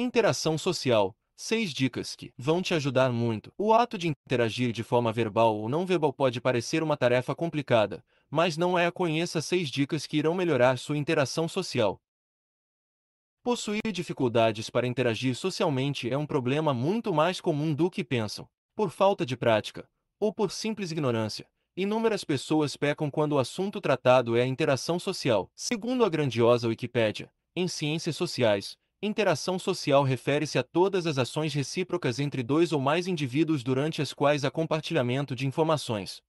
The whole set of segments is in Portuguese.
Interação social. 6 dicas que vão te ajudar muito. O ato de interagir de forma verbal ou não verbal pode parecer uma tarefa complicada, mas não é. Conheça 6 dicas que irão melhorar sua interação social. Possuir dificuldades para interagir socialmente é um problema muito mais comum do que pensam. Por falta de prática, ou por simples ignorância, inúmeras pessoas pecam quando o assunto tratado é a interação social. Segundo a grandiosa Wikipédia, em ciências sociais, interação social refere-se a todas as ações recíprocas entre dois ou mais indivíduos durante as quais há compartilhamento de informações.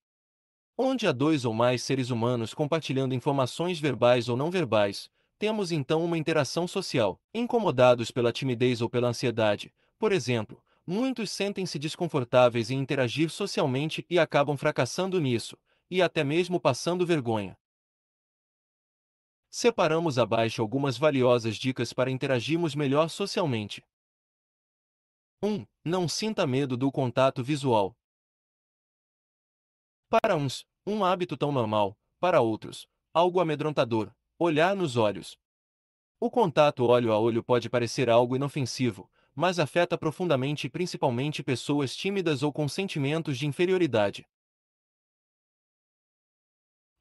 Onde há dois ou mais seres humanos compartilhando informações verbais ou não verbais, temos então uma interação social. Incomodados pela timidez ou pela ansiedade, por exemplo, muitos sentem-se desconfortáveis em interagir socialmente e acabam fracassando nisso, e até mesmo passando vergonha. Separamos abaixo algumas valiosas dicas para interagirmos melhor socialmente. 1. Não sinta medo do contato visual. Para uns, um hábito tão normal, para outros, algo amedrontador, olhar nos olhos. O contato olho a olho pode parecer algo inofensivo, mas afeta profundamente e principalmente pessoas tímidas ou com sentimentos de inferioridade.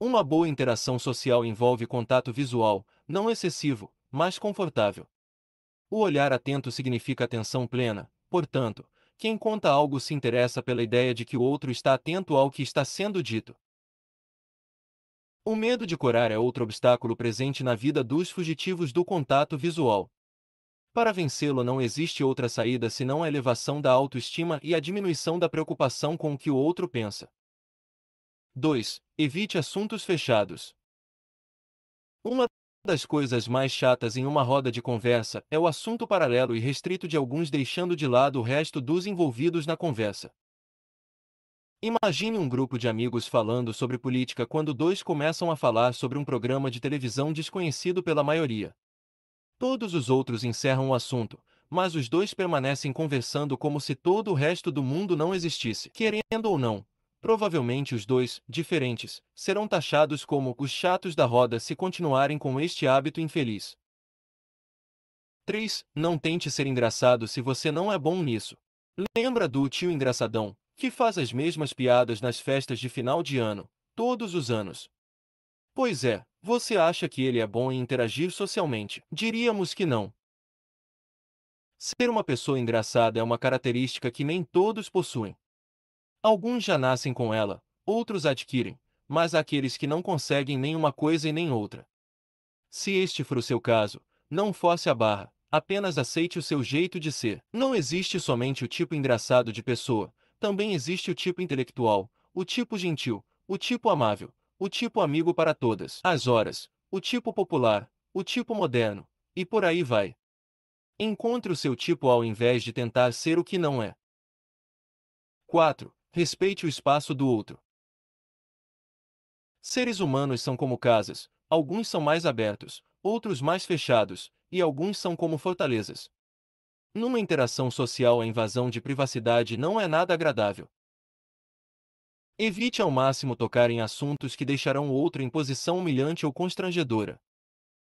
Uma boa interação social envolve contato visual, não excessivo, mas confortável. O olhar atento significa atenção plena, portanto, quem conta algo se interessa pela ideia de que o outro está atento ao que está sendo dito. O medo de corar é outro obstáculo presente na vida dos fugitivos do contato visual. Para vencê-lo não existe outra saída senão a elevação da autoestima e a diminuição da preocupação com o que o outro pensa. 2. Evite assuntos fechados. Uma das coisas mais chatas em uma roda de conversa é o assunto paralelo e restrito de alguns deixando de lado o resto dos envolvidos na conversa. Imagine um grupo de amigos falando sobre política quando dois começam a falar sobre um programa de televisão desconhecido pela maioria. Todos os outros encerram o assunto, mas os dois permanecem conversando como se todo o resto do mundo não existisse. Querendo ou não, provavelmente os dois, diferentes, serão taxados como os chatos da roda se continuarem com este hábito infeliz. 3. Não tente ser engraçado se você não é bom nisso. Lembra do tio engraçadão, que faz as mesmas piadas nas festas de final de ano, todos os anos? Pois é, você acha que ele é bom em interagir socialmente? Diríamos que não. Ser uma pessoa engraçada é uma característica que nem todos possuem. Alguns já nascem com ela, outros adquirem, mas há aqueles que não conseguem nem uma coisa e nem outra. Se este for o seu caso, não force a barra, apenas aceite o seu jeito de ser. Não existe somente o tipo engraçado de pessoa, também existe o tipo intelectual, o tipo gentil, o tipo amável, o tipo amigo para todas as horas, o tipo popular, o tipo moderno, e por aí vai. Encontre o seu tipo ao invés de tentar ser o que não é. 4. Respeite o espaço do outro. Seres humanos são como casas, alguns são mais abertos, outros mais fechados, e alguns são como fortalezas. Numa interação social, a invasão de privacidade não é nada agradável. Evite ao máximo tocar em assuntos que deixarão o outro em posição humilhante ou constrangedora.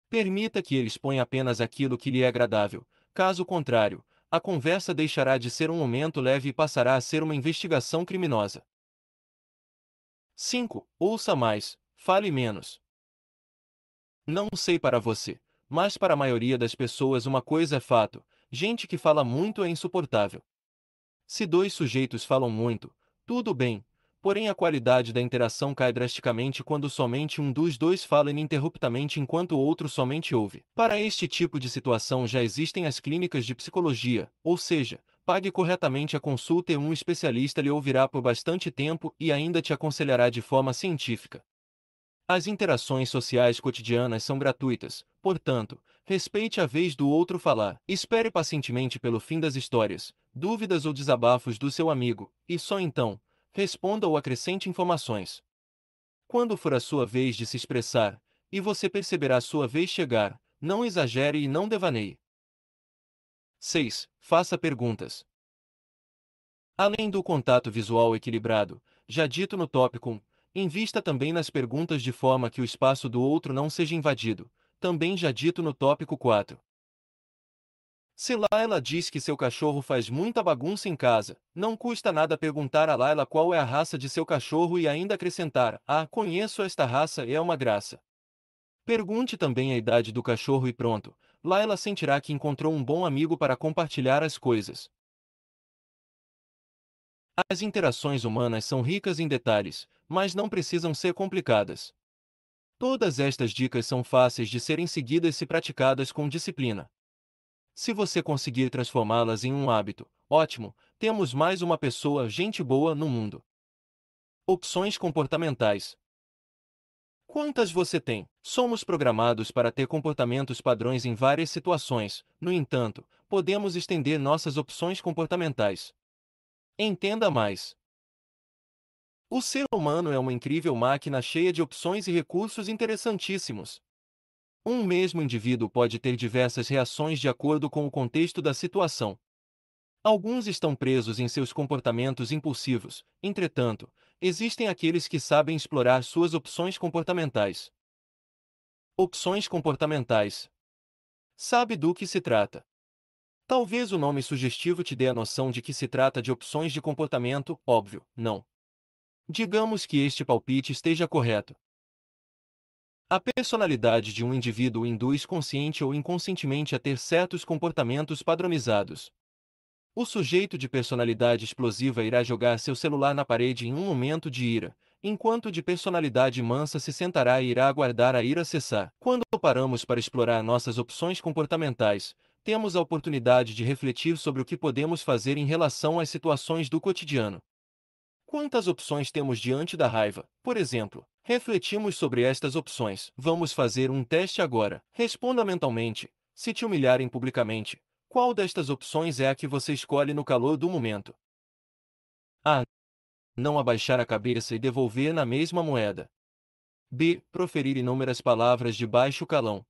Permita que ele exponha apenas aquilo que lhe é agradável, caso contrário, a conversa deixará de ser um momento leve e passará a ser uma investigação criminosa. 5. Ouça mais, fale menos. Não sei para você, mas para a maioria das pessoas uma coisa é fato: gente que fala muito é insuportável. Se dois sujeitos falam muito, tudo bem, porém a qualidade da interação cai drasticamente quando somente um dos dois fala ininterruptamente enquanto o outro somente ouve. Para este tipo de situação já existem as clínicas de psicologia, ou seja, pague corretamente a consulta e um especialista lhe ouvirá por bastante tempo e ainda te aconselhará de forma científica. As interações sociais cotidianas são gratuitas, portanto, respeite a vez do outro falar. Espere pacientemente pelo fim das histórias, dúvidas ou desabafos do seu amigo, e só então, responda ou acrescente informações. Quando for a sua vez de se expressar, e você perceberá a sua vez chegar, não exagere e não devaneie. 6. Faça perguntas. Além do contato visual equilibrado, já dito no tópico 1, invista também nas perguntas de forma que o espaço do outro não seja invadido, também já dito no tópico 4. Se Laila diz que seu cachorro faz muita bagunça em casa, não custa nada perguntar a Laila qual é a raça de seu cachorro e ainda acrescentar: "Ah, conheço esta raça e é uma graça." Pergunte também a idade do cachorro e pronto, Laila sentirá que encontrou um bom amigo para compartilhar as coisas. As interações humanas são ricas em detalhes, mas não precisam ser complicadas. Todas estas dicas são fáceis de serem seguidas se praticadas com disciplina. Se você conseguir transformá-las em um hábito, ótimo, temos mais uma pessoa gente boa no mundo. Opções comportamentais. Quantas você tem? Somos programados para ter comportamentos padrões em várias situações, no entanto, podemos estender nossas opções comportamentais. Entenda mais. O ser humano é uma incrível máquina cheia de opções e recursos interessantíssimos. Um mesmo indivíduo pode ter diversas reações de acordo com o contexto da situação. Alguns estão presos em seus comportamentos impulsivos, entretanto, existem aqueles que sabem explorar suas opções comportamentais. Opções comportamentais. Sabe do que se trata? Talvez o nome sugestivo te dê a noção de que se trata de opções de comportamento, óbvio, não. Digamos que este palpite esteja correto. A personalidade de um indivíduo o induz consciente ou inconscientemente a ter certos comportamentos padronizados. O sujeito de personalidade explosiva irá jogar seu celular na parede em um momento de ira, enquanto o de personalidade mansa se sentará e irá aguardar a ira cessar. Quando paramos para explorar nossas opções comportamentais, temos a oportunidade de refletir sobre o que podemos fazer em relação às situações do cotidiano. Quantas opções temos diante da raiva, por exemplo? Refletimos sobre estas opções. Vamos fazer um teste agora. Responda mentalmente. Se te humilharem publicamente, qual destas opções é a que você escolhe no calor do momento? A. Não abaixar a cabeça e devolver na mesma moeda. B. Proferir inúmeras palavras de baixo calão.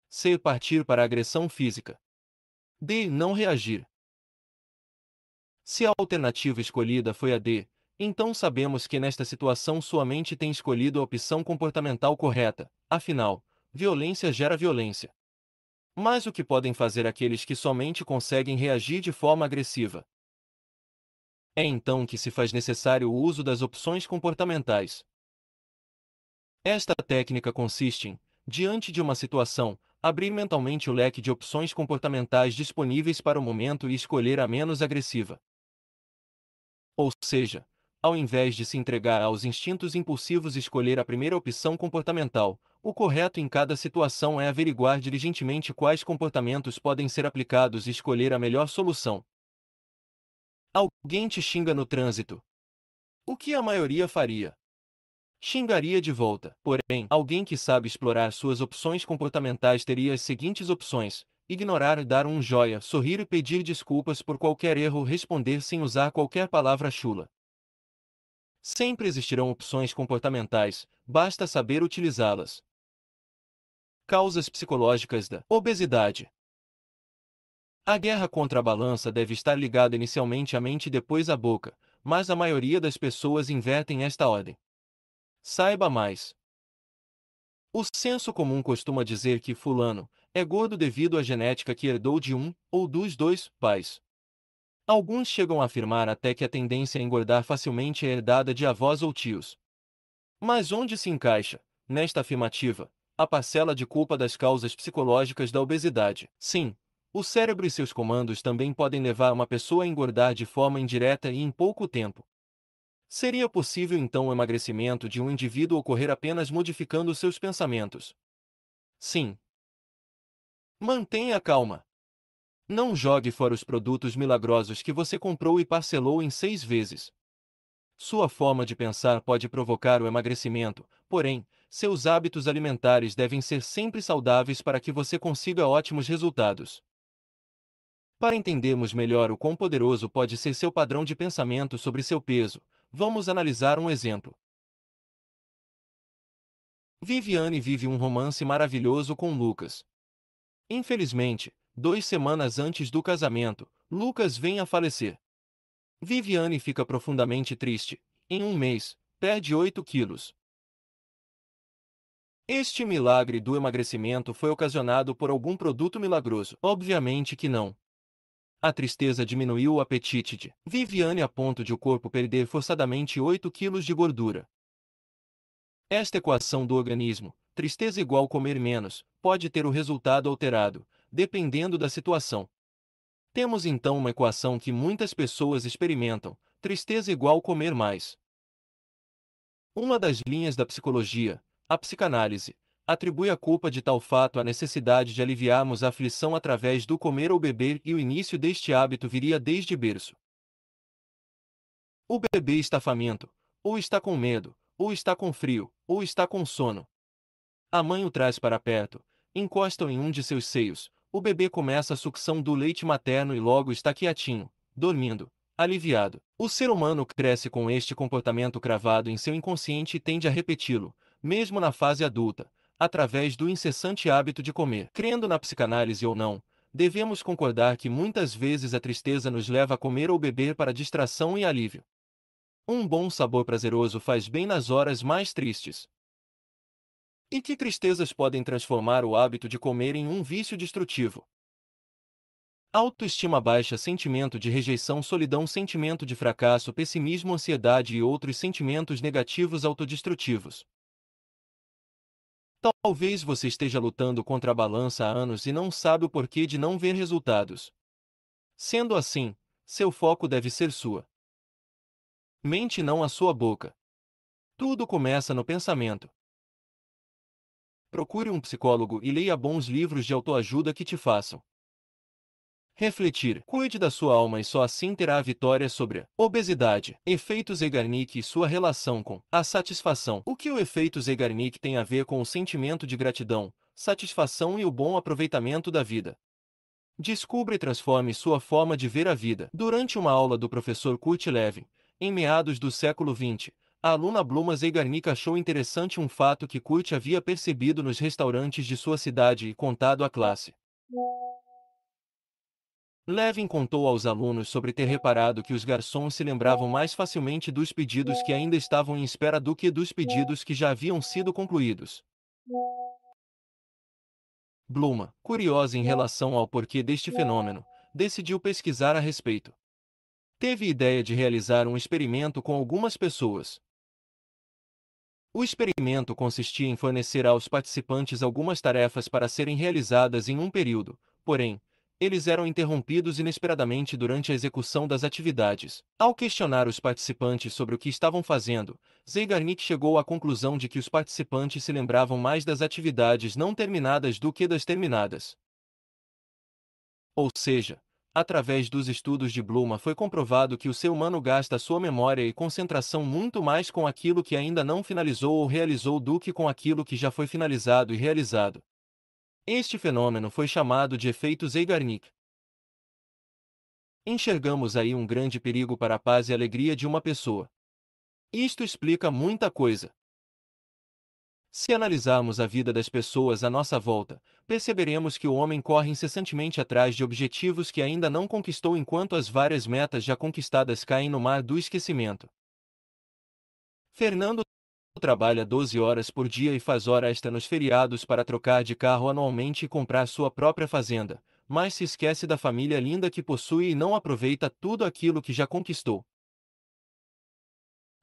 C. Partir para a agressão física. D. Não reagir. Se a alternativa escolhida foi a D, então sabemos que nesta situação sua mente tem escolhido a opção comportamental correta, afinal, violência gera violência. Mas o que podem fazer aqueles que somente conseguem reagir de forma agressiva? É então que se faz necessário o uso das opções comportamentais. Esta técnica consiste em, diante de uma situação, abrir mentalmente o leque de opções comportamentais disponíveis para o momento e escolher a menos agressiva. Ou seja, ao invés de se entregar aos instintos impulsivos e escolher a primeira opção comportamental, o correto em cada situação é averiguar diligentemente quais comportamentos podem ser aplicados e escolher a melhor solução. Alguém te xinga no trânsito. O que a maioria faria? Xingaria de volta. Porém, alguém que sabe explorar suas opções comportamentais teria as seguintes opções: ignorar, dar um joia, sorrir e pedir desculpas por qualquer erro, responder sem usar qualquer palavra chula. Sempre existirão opções comportamentais, basta saber utilizá-las. Causas psicológicas da obesidade. A guerra contra a balança deve estar ligada inicialmente à mente e depois à boca, mas a maioria das pessoas invertem esta ordem. Saiba mais. O senso comum costuma dizer que fulano é gordo devido à genética que herdou de um ou dos dois pais. Alguns chegam a afirmar até que a tendência a engordar facilmente é herdada de avós ou tios. Mas onde se encaixa, nesta afirmativa, a parcela de culpa das causas psicológicas da obesidade? Sim, o cérebro e seus comandos também podem levar uma pessoa a engordar de forma indireta e em pouco tempo. Seria possível então o emagrecimento de um indivíduo ocorrer apenas modificando seus pensamentos? Sim. Mantenha calma. Não jogue fora os produtos milagrosos que você comprou e parcelou em 6 vezes. Sua forma de pensar pode provocar o emagrecimento, porém, seus hábitos alimentares devem ser sempre saudáveis para que você consiga ótimos resultados. Para entendermos melhor o quão poderoso pode ser seu padrão de pensamento sobre seu peso, vamos analisar um exemplo. Viviane vive um romance maravilhoso com Lucas. Infelizmente, 2 semanas antes do casamento, Lucas vem a falecer. Viviane fica profundamente triste. Em um mês, perde 8 quilos. Este milagre do emagrecimento foi ocasionado por algum produto milagroso? Obviamente que não. A tristeza diminuiu o apetite de Viviane a ponto de o corpo perder forçadamente 8 quilos de gordura. Esta equação do organismo, tristeza igual comer menos, pode ter o resultado alterado, dependendo da situação. Temos então uma equação que muitas pessoas experimentam, tristeza igual comer mais. Uma das linhas da psicologia, a psicanálise, atribui a culpa de tal fato à necessidade de aliviarmos a aflição através do comer ou beber e o início deste hábito viria desde berço. O bebê está faminto, ou está com medo, ou está com frio, ou está com sono. A mãe o traz para perto, encosta-o em um de seus seios, o bebê começa a sucção do leite materno e logo está quietinho, dormindo, aliviado. O ser humano cresce com este comportamento cravado em seu inconsciente e tende a repeti-lo, mesmo na fase adulta, através do incessante hábito de comer. Crendo na psicanálise ou não, devemos concordar que muitas vezes a tristeza nos leva a comer ou beber para distração e alívio. Um bom sabor prazeroso faz bem nas horas mais tristes. E que tristezas podem transformar o hábito de comer em um vício destrutivo? Autoestima baixa, sentimento de rejeição, solidão, sentimento de fracasso, pessimismo, ansiedade e outros sentimentos negativos autodestrutivos. Talvez você esteja lutando contra a balança há anos e não sabe o porquê de não ver resultados. Sendo assim, seu foco deve ser sua mente e não a sua boca. Tudo começa no pensamento. Procure um psicólogo e leia bons livros de autoajuda que te façam refletir. Cuide da sua alma e só assim terá a vitória sobre a obesidade. Efeito Zeigarnik e sua relação com a satisfação. O que o efeito Zeigarnik tem a ver com o sentimento de gratidão, satisfação e o bom aproveitamento da vida? Descubra e transforme sua forma de ver a vida. Durante uma aula do professor Kurt Lewin, em meados do século XX, a aluna Bluma Zeigarnik achou interessante um fato que Kurt havia percebido nos restaurantes de sua cidade e contado à classe. Levin contou aos alunos sobre ter reparado que os garçons se lembravam mais facilmente dos pedidos que ainda estavam em espera do que dos pedidos que já haviam sido concluídos. Bluma, curiosa em relação ao porquê deste fenômeno, decidiu pesquisar a respeito. Teve ideia de realizar um experimento com algumas pessoas. O experimento consistia em fornecer aos participantes algumas tarefas para serem realizadas em um período, porém, eles eram interrompidos inesperadamente durante a execução das atividades. Ao questionar os participantes sobre o que estavam fazendo, Zeigarnik chegou à conclusão de que os participantes se lembravam mais das atividades não terminadas do que das terminadas. Ou seja, através dos estudos de Bluma foi comprovado que o ser humano gasta sua memória e concentração muito mais com aquilo que ainda não finalizou ou realizou do que com aquilo que já foi finalizado e realizado. Este fenômeno foi chamado de efeito Zeigarnik. Enxergamos aí um grande perigo para a paz e alegria de uma pessoa. Isto explica muita coisa. Se analisarmos a vida das pessoas à nossa volta, perceberemos que o homem corre incessantemente atrás de objetivos que ainda não conquistou enquanto as várias metas já conquistadas caem no mar do esquecimento. Fernando trabalha 12 horas por dia e faz hora extra nos feriados para trocar de carro anualmente e comprar sua própria fazenda, mas se esquece da família linda que possui e não aproveita tudo aquilo que já conquistou.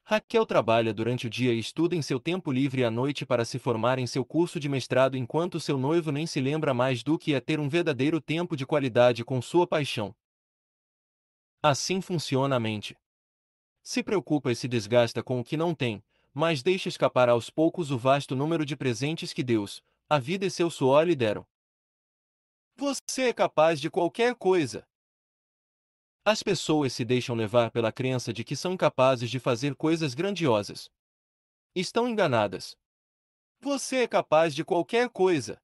Raquel trabalha durante o dia e estuda em seu tempo livre à noite para se formar em seu curso de mestrado enquanto seu noivo nem se lembra mais do que é ter um verdadeiro tempo de qualidade com sua paixão. Assim funciona a mente. Se preocupa e se desgasta com o que não tem, mas deixa escapar aos poucos o vasto número de presentes que Deus, a vida e seu suor lhe deram. Você é capaz de qualquer coisa. As pessoas se deixam levar pela crença de que são incapazes de fazer coisas grandiosas. Estão enganadas. Você é capaz de qualquer coisa.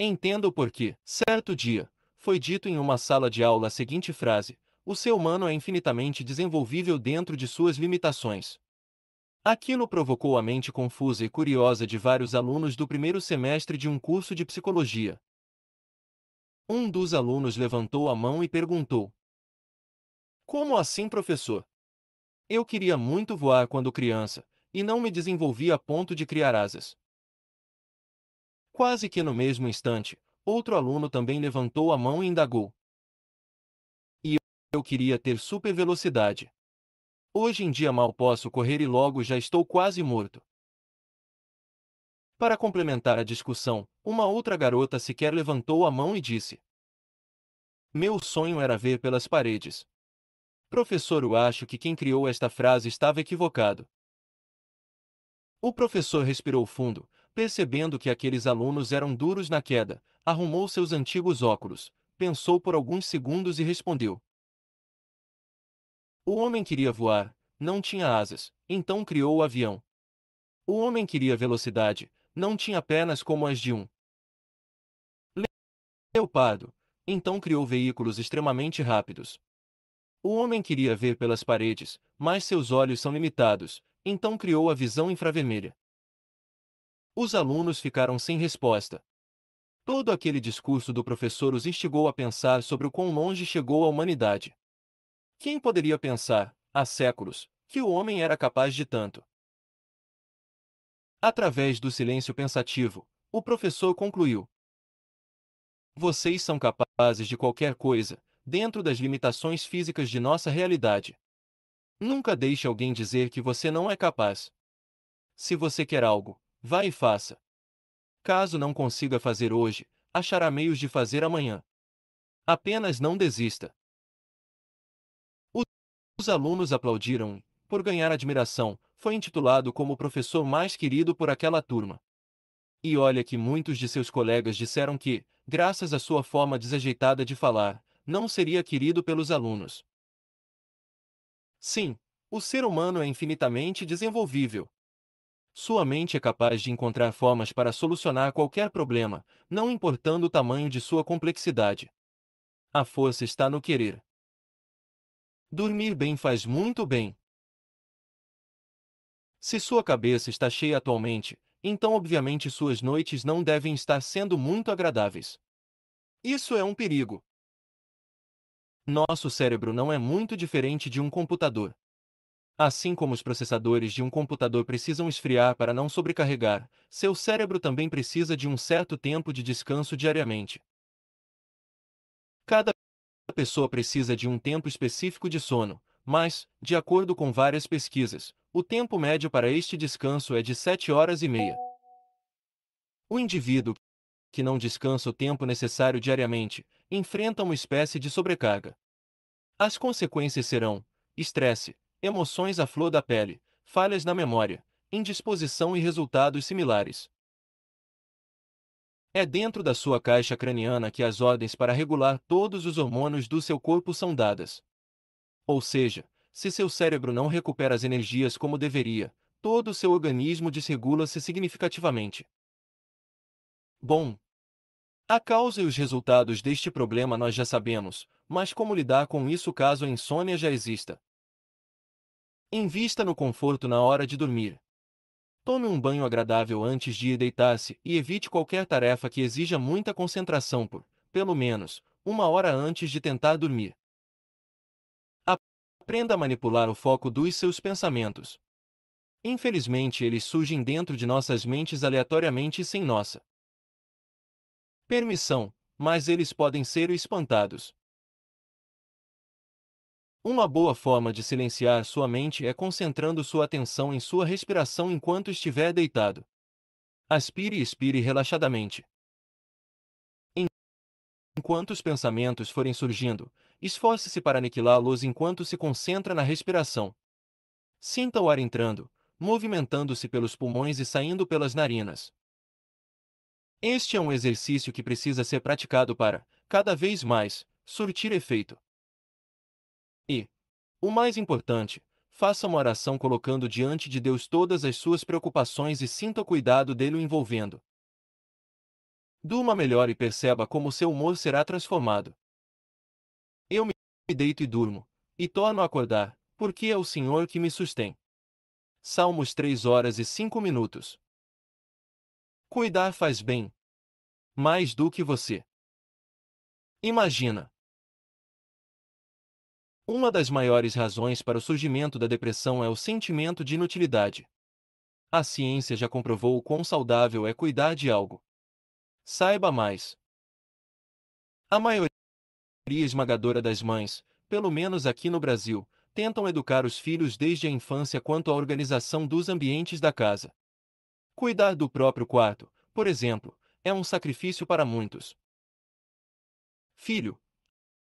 Entenda o porquê. Certo dia, foi dito em uma sala de aula a seguinte frase: o ser humano é infinitamente desenvolvível dentro de suas limitações. Aquilo provocou a mente confusa e curiosa de vários alunos do primeiro semestre de um curso de psicologia. Um dos alunos levantou a mão e perguntou: Como assim, professor? Eu queria muito voar quando criança, e não me desenvolvi a ponto de criar asas. Quase que no mesmo instante, outro aluno também levantou a mão e indagou. E eu queria ter super velocidade. Hoje em dia mal posso correr e logo já estou quase morto. Para complementar a discussão, uma outra garota sequer levantou a mão e disse: Meu sonho era ver pelas paredes. Professor, eu acho que quem criou esta frase estava equivocado. O professor respirou fundo, percebendo que aqueles alunos eram duros na queda, arrumou seus antigos óculos, pensou por alguns segundos e respondeu: O homem queria voar, não tinha asas, então criou o avião. O homem queria velocidade, não tinha pernas como as de um leopardo, então criou veículos extremamente rápidos. O homem queria ver pelas paredes, mas seus olhos são limitados, então criou a visão infravermelha. Os alunos ficaram sem resposta. Todo aquele discurso do professor os instigou a pensar sobre o quão longe chegou a humanidade. Quem poderia pensar, há séculos, que o homem era capaz de tanto? Através do silêncio pensativo, o professor concluiu: Vocês são capazes de qualquer coisa, dentro das limitações físicas de nossa realidade. Nunca deixe alguém dizer que você não é capaz. Se você quer algo, vá e faça. Caso não consiga fazer hoje, achará meios de fazer amanhã. Apenas não desista. Os alunos aplaudiram e, por ganhar admiração, foi intitulado como o professor mais querido por aquela turma. E olha que muitos de seus colegas disseram que, graças à sua forma desajeitada de falar, não seria querido pelos alunos. Sim, o ser humano é infinitamente desenvolvível. Sua mente é capaz de encontrar formas para solucionar qualquer problema, não importando o tamanho de sua complexidade. A força está no querer. Dormir bem faz muito bem. Se sua cabeça está cheia atualmente, então obviamente suas noites não devem estar sendo muito agradáveis. Isso é um perigo. Nosso cérebro não é muito diferente de um computador. Assim como os processadores de um computador precisam esfriar para não sobrecarregar, seu cérebro também precisa de um certo tempo de descanso diariamente. Cada pessoa precisa de um tempo específico de sono, mas, de acordo com várias pesquisas, o tempo médio para este descanso é de 7 horas e meia. O indivíduo que não descansa o tempo necessário diariamente enfrenta uma espécie de sobrecarga. As consequências serão estresse, emoções à flor da pele, falhas na memória, indisposição e resultados similares. É dentro da sua caixa craniana que as ordens para regular todos os hormônios do seu corpo são dadas. Ou seja, se seu cérebro não recupera as energias como deveria, todo o seu organismo desregula-se significativamente. Bom, a causa e os resultados deste problema nós já sabemos, mas como lidar com isso caso a insônia já exista? Invista no conforto na hora de dormir. Tome um banho agradável antes de ir deitar-se e evite qualquer tarefa que exija muita concentração por, pelo menos, 1 hora antes de tentar dormir. Aprenda a manipular o foco dos seus pensamentos. Infelizmente, eles surgem dentro de nossas mentes aleatoriamente e sem nossa permissão, mas eles podem ser espantados. Uma boa forma de silenciar sua mente é concentrando sua atenção em sua respiração enquanto estiver deitado. Aspire e expire relaxadamente. Enquanto os pensamentos forem surgindo, esforce-se para aniquilá-los enquanto se concentra na respiração. Sinta o ar entrando, movimentando-se pelos pulmões e saindo pelas narinas. Este é um exercício que precisa ser praticado para, cada vez mais, surtir efeito. E, o mais importante, faça uma oração colocando diante de Deus todas as suas preocupações e sinta o cuidado dele o envolvendo. Durma melhor e perceba como seu humor será transformado. Eu me deito e durmo, e torno a acordar, porque é o Senhor que me sustém. Salmos 3 horas e 5 minutos. Cuidar faz bem. Mais do que você imagina. Uma das maiores razões para o surgimento da depressão é o sentimento de inutilidade. A ciência já comprovou o quão saudável é cuidar de algo. Saiba mais. A maioria esmagadora das mães, pelo menos aqui no Brasil, tentam educar os filhos desde a infância quanto à organização dos ambientes da casa. Cuidar do próprio quarto, por exemplo, é um sacrifício para muitos. Filho,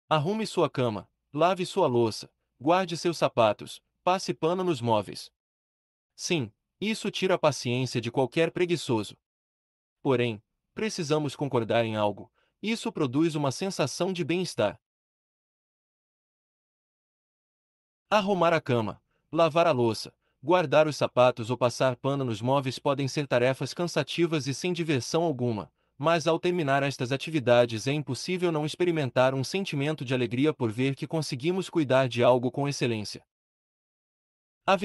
arrume sua cama, lave sua louça, guarde seus sapatos, passe pano nos móveis. Sim, isso tira a paciência de qualquer preguiçoso. Porém, precisamos concordar em algo: isso produz uma sensação de bem-estar. Arrumar a cama, lavar a louça, guardar os sapatos ou passar pano nos móveis podem ser tarefas cansativas e sem diversão alguma, mas ao terminar estas atividades é impossível não experimentar um sentimento de alegria por ver que conseguimos cuidar de algo com excelência. A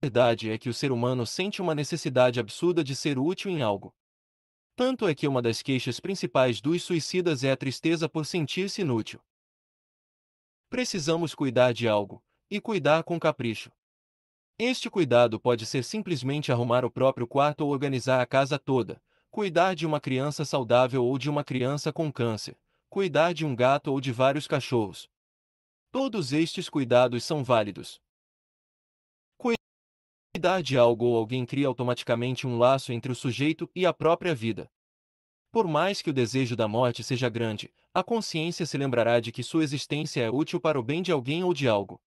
verdade é que o ser humano sente uma necessidade absurda de ser útil em algo. Tanto é que uma das queixas principais dos suicidas é a tristeza por sentir-se inútil. Precisamos cuidar de algo, e cuidar com capricho. Este cuidado pode ser simplesmente arrumar o próprio quarto ou organizar a casa toda, cuidar de uma criança saudável ou de uma criança com câncer, cuidar de um gato ou de vários cachorros. Todos estes cuidados são válidos. Cuidar de algo ou alguém cria automaticamente um laço entre o sujeito e a própria vida. Por mais que o desejo da morte seja grande, a consciência se lembrará de que sua existência é útil para o bem de alguém ou de algo.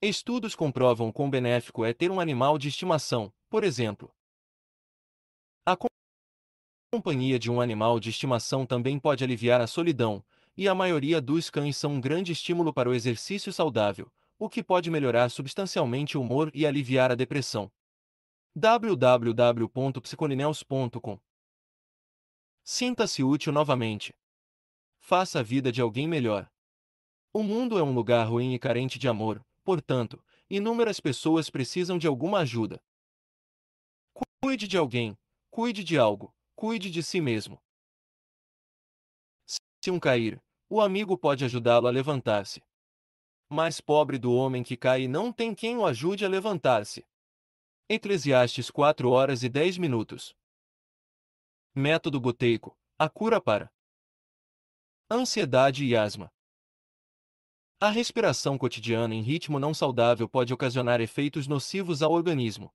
Estudos comprovam quão benéfico é ter um animal de estimação, por exemplo. A companhia de um animal de estimação também pode aliviar a solidão, e a maioria dos cães são um grande estímulo para o exercício saudável, o que pode melhorar substancialmente o humor e aliviar a depressão. www.psicolineus.com Sinta-se útil novamente. Faça a vida de alguém melhor. O mundo é um lugar ruim e carente de amor, portanto, inúmeras pessoas precisam de alguma ajuda. Cuide de alguém, cuide de algo, cuide de si mesmo. Se um cair, o amigo pode ajudá-lo a levantar-se. Mas pobre do homem que cai e não tem quem o ajude a levantar-se. Eclesiastes 4 horas e 10 minutos. Método Buteyko, a cura para ansiedade e asma. A respiração cotidiana em ritmo não saudável pode ocasionar efeitos nocivos ao organismo.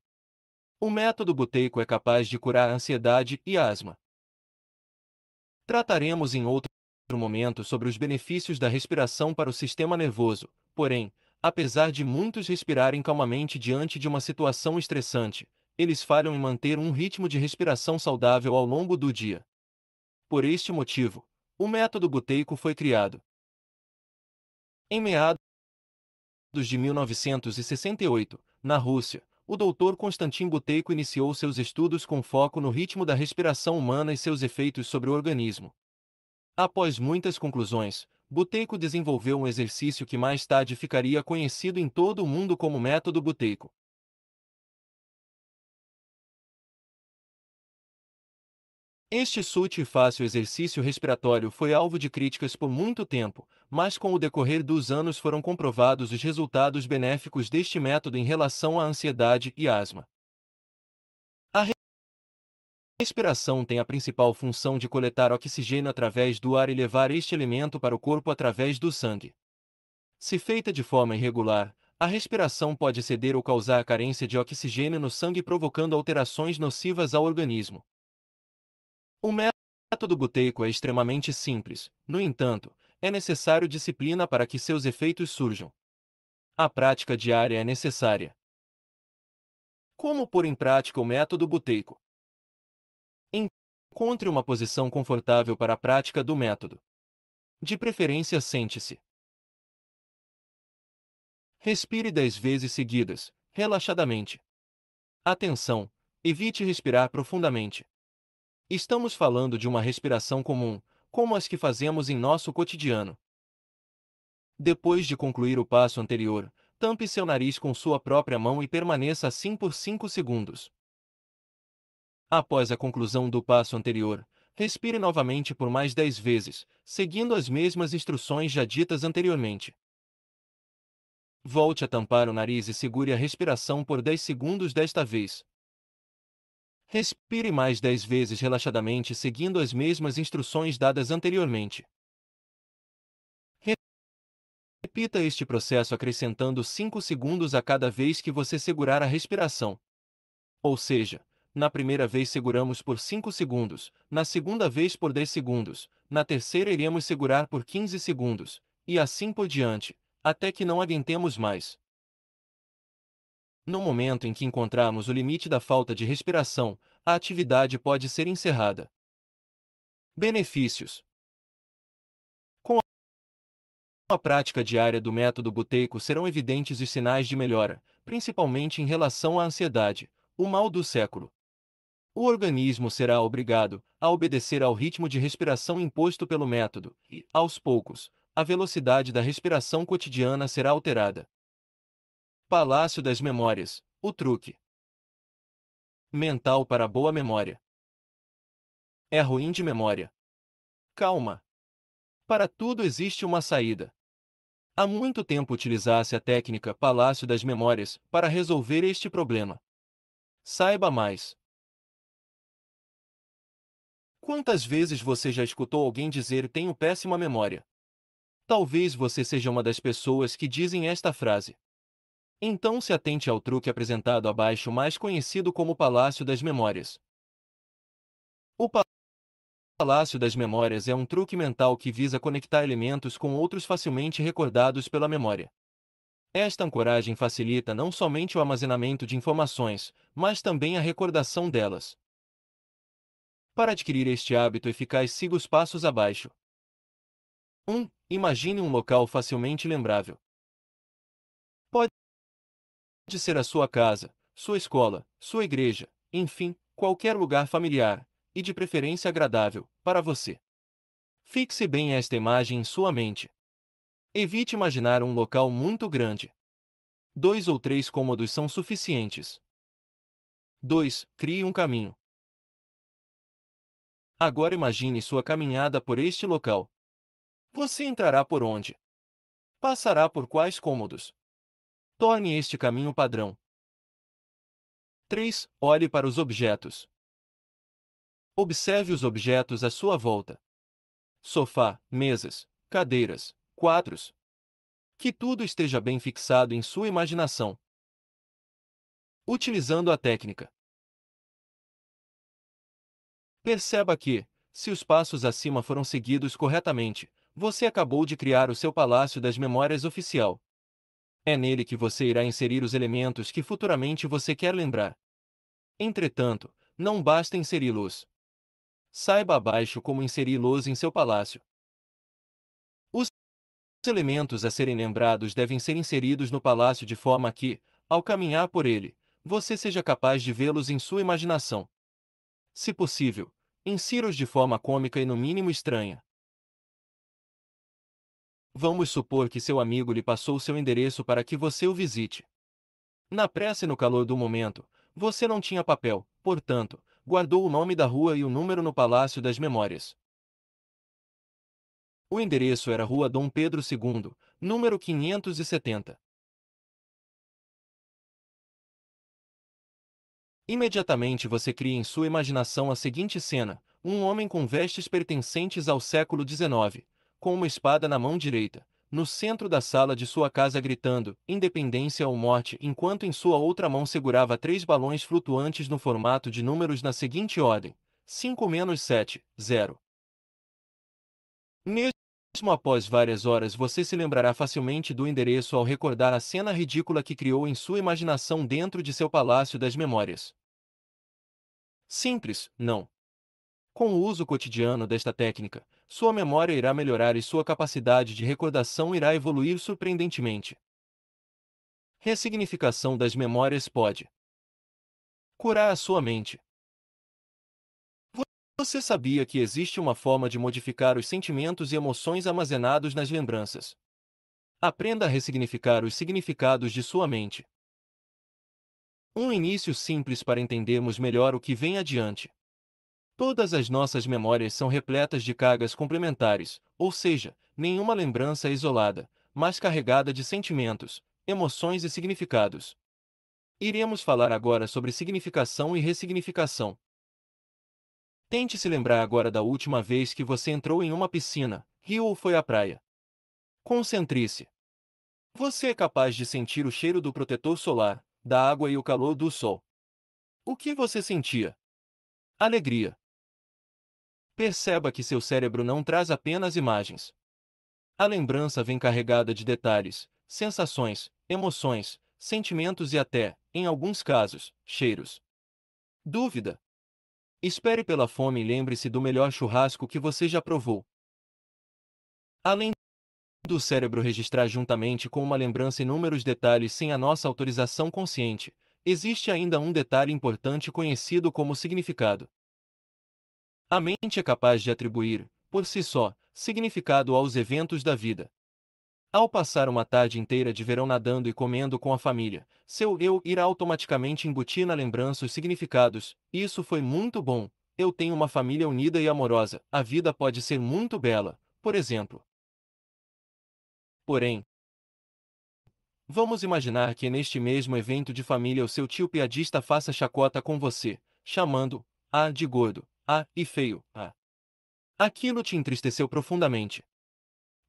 O método Buteyko é capaz de curar a ansiedade e asma. Trataremos em outro momento sobre os benefícios da respiração para o sistema nervoso, porém, apesar de muitos respirarem calmamente diante de uma situação estressante, eles falham em manter um ritmo de respiração saudável ao longo do dia. Por este motivo, o método Buteyko foi criado. Em meados de 1968, na Rússia, o Dr. Konstantin Buteyko iniciou seus estudos com foco no ritmo da respiração humana e seus efeitos sobre o organismo. Após muitas conclusões, Buteyko desenvolveu um exercício que mais tarde ficaria conhecido em todo o mundo como método Buteyko. Este sutil e fácil exercício respiratório foi alvo de críticas por muito tempo, mas com o decorrer dos anos foram comprovados os resultados benéficos deste método em relação à ansiedade e asma. A respiração tem a principal função de coletar oxigênio através do ar e levar este elemento para o corpo através do sangue. Se feita de forma irregular, a respiração pode ceder ou causar carência de oxigênio no sangue, provocando alterações nocivas ao organismo. O método Buteyko é extremamente simples, no entanto, é necessário disciplina para que seus efeitos surjam. A prática diária é necessária. Como pôr em prática o método Buteyko? Encontre uma posição confortável para a prática do método. De preferência, sente-se. Respire 10 vezes seguidas, relaxadamente. Atenção! Evite respirar profundamente. Estamos falando de uma respiração comum, como as que fazemos em nosso cotidiano. Depois de concluir o passo anterior, tampe seu nariz com sua própria mão e permaneça assim por 5 segundos. Após a conclusão do passo anterior, respire novamente por mais 10 vezes, seguindo as mesmas instruções já ditas anteriormente. Volte a tampar o nariz e segure a respiração por 10 segundos desta vez. Respire mais 10 vezes relaxadamente seguindo as mesmas instruções dadas anteriormente. Repita este processo acrescentando 5 segundos a cada vez que você segurar a respiração. Ou seja, na primeira vez seguramos por 5 segundos, na segunda vez por 10 segundos, na terceira iremos segurar por 15 segundos, e assim por diante, até que não aguentemos mais. No momento em que encontrarmos o limite da falta de respiração, a atividade pode ser encerrada. Benefícios: com a prática diária do método Buteyko serão evidentes os sinais de melhora, principalmente em relação à ansiedade, o mal do século. O organismo será obrigado a obedecer ao ritmo de respiração imposto pelo método, e, aos poucos, a velocidade da respiração cotidiana será alterada. Palácio das Memórias, o truque mental para boa memória. É ruim de memória. Calma. Para tudo existe uma saída. Há muito tempo utilizasse a técnica Palácio das Memórias para resolver este problema. Saiba mais. Quantas vezes você já escutou alguém dizer tenho péssima memória? Talvez você seja uma das pessoas que dizem esta frase. Então se atente ao truque apresentado abaixo, mais conhecido como Palácio das Memórias. O Palácio das Memórias é um truque mental que visa conectar elementos com outros facilmente recordados pela memória. Esta ancoragem facilita não somente o armazenamento de informações, mas também a recordação delas. Para adquirir este hábito eficaz, siga os passos abaixo. 1. Imagine um local facilmente lembrável. Pode ser a sua casa, sua escola, sua igreja, enfim, qualquer lugar familiar, e de preferência agradável, para você. Fixe bem esta imagem em sua mente. Evite imaginar um local muito grande. 2 ou 3 cômodos são suficientes. 2. Crie um caminho. Agora imagine sua caminhada por este local. Você entrará por onde? Passará por quais cômodos? Torne este caminho padrão. 3. Olhe para os objetos. Observe os objetos à sua volta. Sofá, mesas, cadeiras, quadros. Que tudo esteja bem fixado em sua imaginação. Utilizando a técnica. Perceba que, se os passos acima foram seguidos corretamente, você acabou de criar o seu Palácio das Memórias oficial. É nele que você irá inserir os elementos que futuramente você quer lembrar. Entretanto, não basta inseri-los. Saiba abaixo como inseri-los em seu palácio. Os elementos a serem lembrados devem ser inseridos no palácio de forma que, ao caminhar por ele, você seja capaz de vê-los em sua imaginação. Se possível, insira-os de forma cômica e no mínimo estranha. Vamos supor que seu amigo lhe passou seu endereço para que você o visite. Na pressa e no calor do momento, você não tinha papel, portanto, guardou o nome da rua e o número no Palácio das Memórias. O endereço era Rua Dom Pedro II, número 570. Imediatamente você cria em sua imaginação a seguinte cena: um homem com vestes pertencentes ao século XIX, com uma espada na mão direita, no centro da sala de sua casa gritando Independência ou Morte, enquanto em sua outra mão segurava 3 balões flutuantes no formato de números na seguinte ordem: 5-7, 0. Mesmo após várias horas, você se lembrará facilmente do endereço ao recordar a cena ridícula que criou em sua imaginação dentro de seu Palácio das Memórias. Simples, não? Com o uso cotidiano desta técnica, sua memória irá melhorar e sua capacidade de recordação irá evoluir surpreendentemente. Ressignificação das memórias pode curar a sua mente. Você sabia que existe uma forma de modificar os sentimentos e emoções armazenados nas lembranças? Aprenda a ressignificar os significados de sua mente. Um início simples para entendermos melhor o que vem adiante. Todas as nossas memórias são repletas de cargas complementares, ou seja, nenhuma lembrança é isolada, mas carregada de sentimentos, emoções e significados. Iremos falar agora sobre significação e ressignificação. Tente se lembrar agora da última vez que você entrou em uma piscina, rio ou foi à praia. Concentre-se. Você é capaz de sentir o cheiro do protetor solar, da água e o calor do sol. O que você sentia? Alegria. Perceba que seu cérebro não traz apenas imagens. A lembrança vem carregada de detalhes, sensações, emoções, sentimentos e até, em alguns casos, cheiros. Dúvida? Espere pela fome e lembre-se do melhor churrasco que você já provou. Além do cérebro registrar juntamente com uma lembrança inúmeros detalhes sem a nossa autorização consciente, existe ainda um detalhe importante conhecido como significado. A mente é capaz de atribuir, por si só, significado aos eventos da vida. Ao passar uma tarde inteira de verão nadando e comendo com a família, seu eu irá automaticamente embutir na lembrança os significados. Isso foi muito bom. Eu tenho uma família unida e amorosa. A vida pode ser muito bela, por exemplo. Porém, vamos imaginar que neste mesmo evento de família o seu tio piadista faça chacota com você, chamando-a de gordo, e feio. Aquilo te entristeceu profundamente.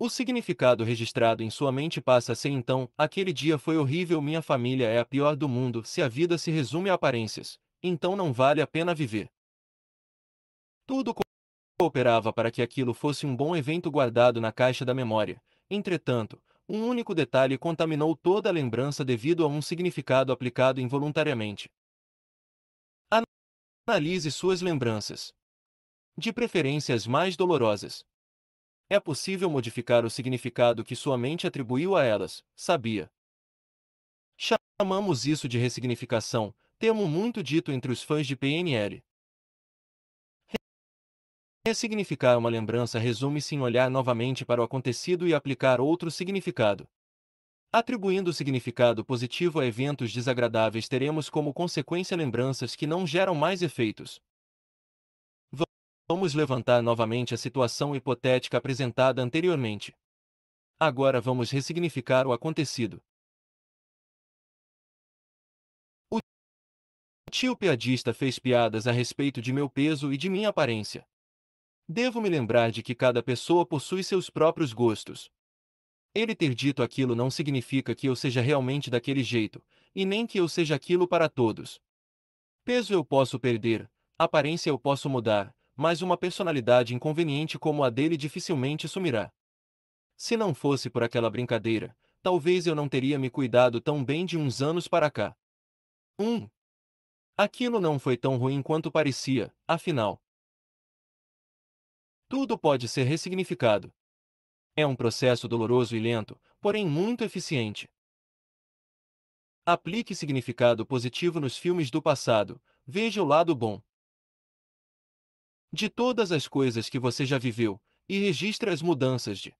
O significado registrado em sua mente passa a ser então: aquele dia foi horrível, minha família é a pior do mundo. Se a vida se resume a aparências, então não vale a pena viver. Tudo cooperava para que aquilo fosse um bom evento guardado na caixa da memória. Entretanto, um único detalhe contaminou toda a lembrança devido a um significado aplicado involuntariamente. Analise suas lembranças, de preferência as mais dolorosas. É possível modificar o significado que sua mente atribuiu a elas, sabia? Chamamos isso de ressignificação, termo muito dito entre os fãs de PNL. Ressignificar uma lembrança resume-se em olhar novamente para o acontecido e aplicar outro significado. Atribuindo significado positivo a eventos desagradáveis, teremos como consequência lembranças que não geram mais efeitos. Vamos levantar novamente a situação hipotética apresentada anteriormente. Agora vamos ressignificar o acontecido. O tio piadista fez piadas a respeito de meu peso e de minha aparência. Devo me lembrar de que cada pessoa possui seus próprios gostos. Ele ter dito aquilo não significa que eu seja realmente daquele jeito, e nem que eu seja aquilo para todos. Peso eu posso perder, aparência eu posso mudar, mas uma personalidade inconveniente como a dele dificilmente sumirá. Se não fosse por aquela brincadeira, talvez eu não teria me cuidado tão bem de uns anos para cá. 1. Aquilo não foi tão ruim quanto parecia, afinal. Tudo pode ser ressignificado. É um processo doloroso e lento, porém muito eficiente. Aplique significado positivo nos filmes do passado, veja o lado bom de todas as coisas que você já viveu, e registre as mudanças de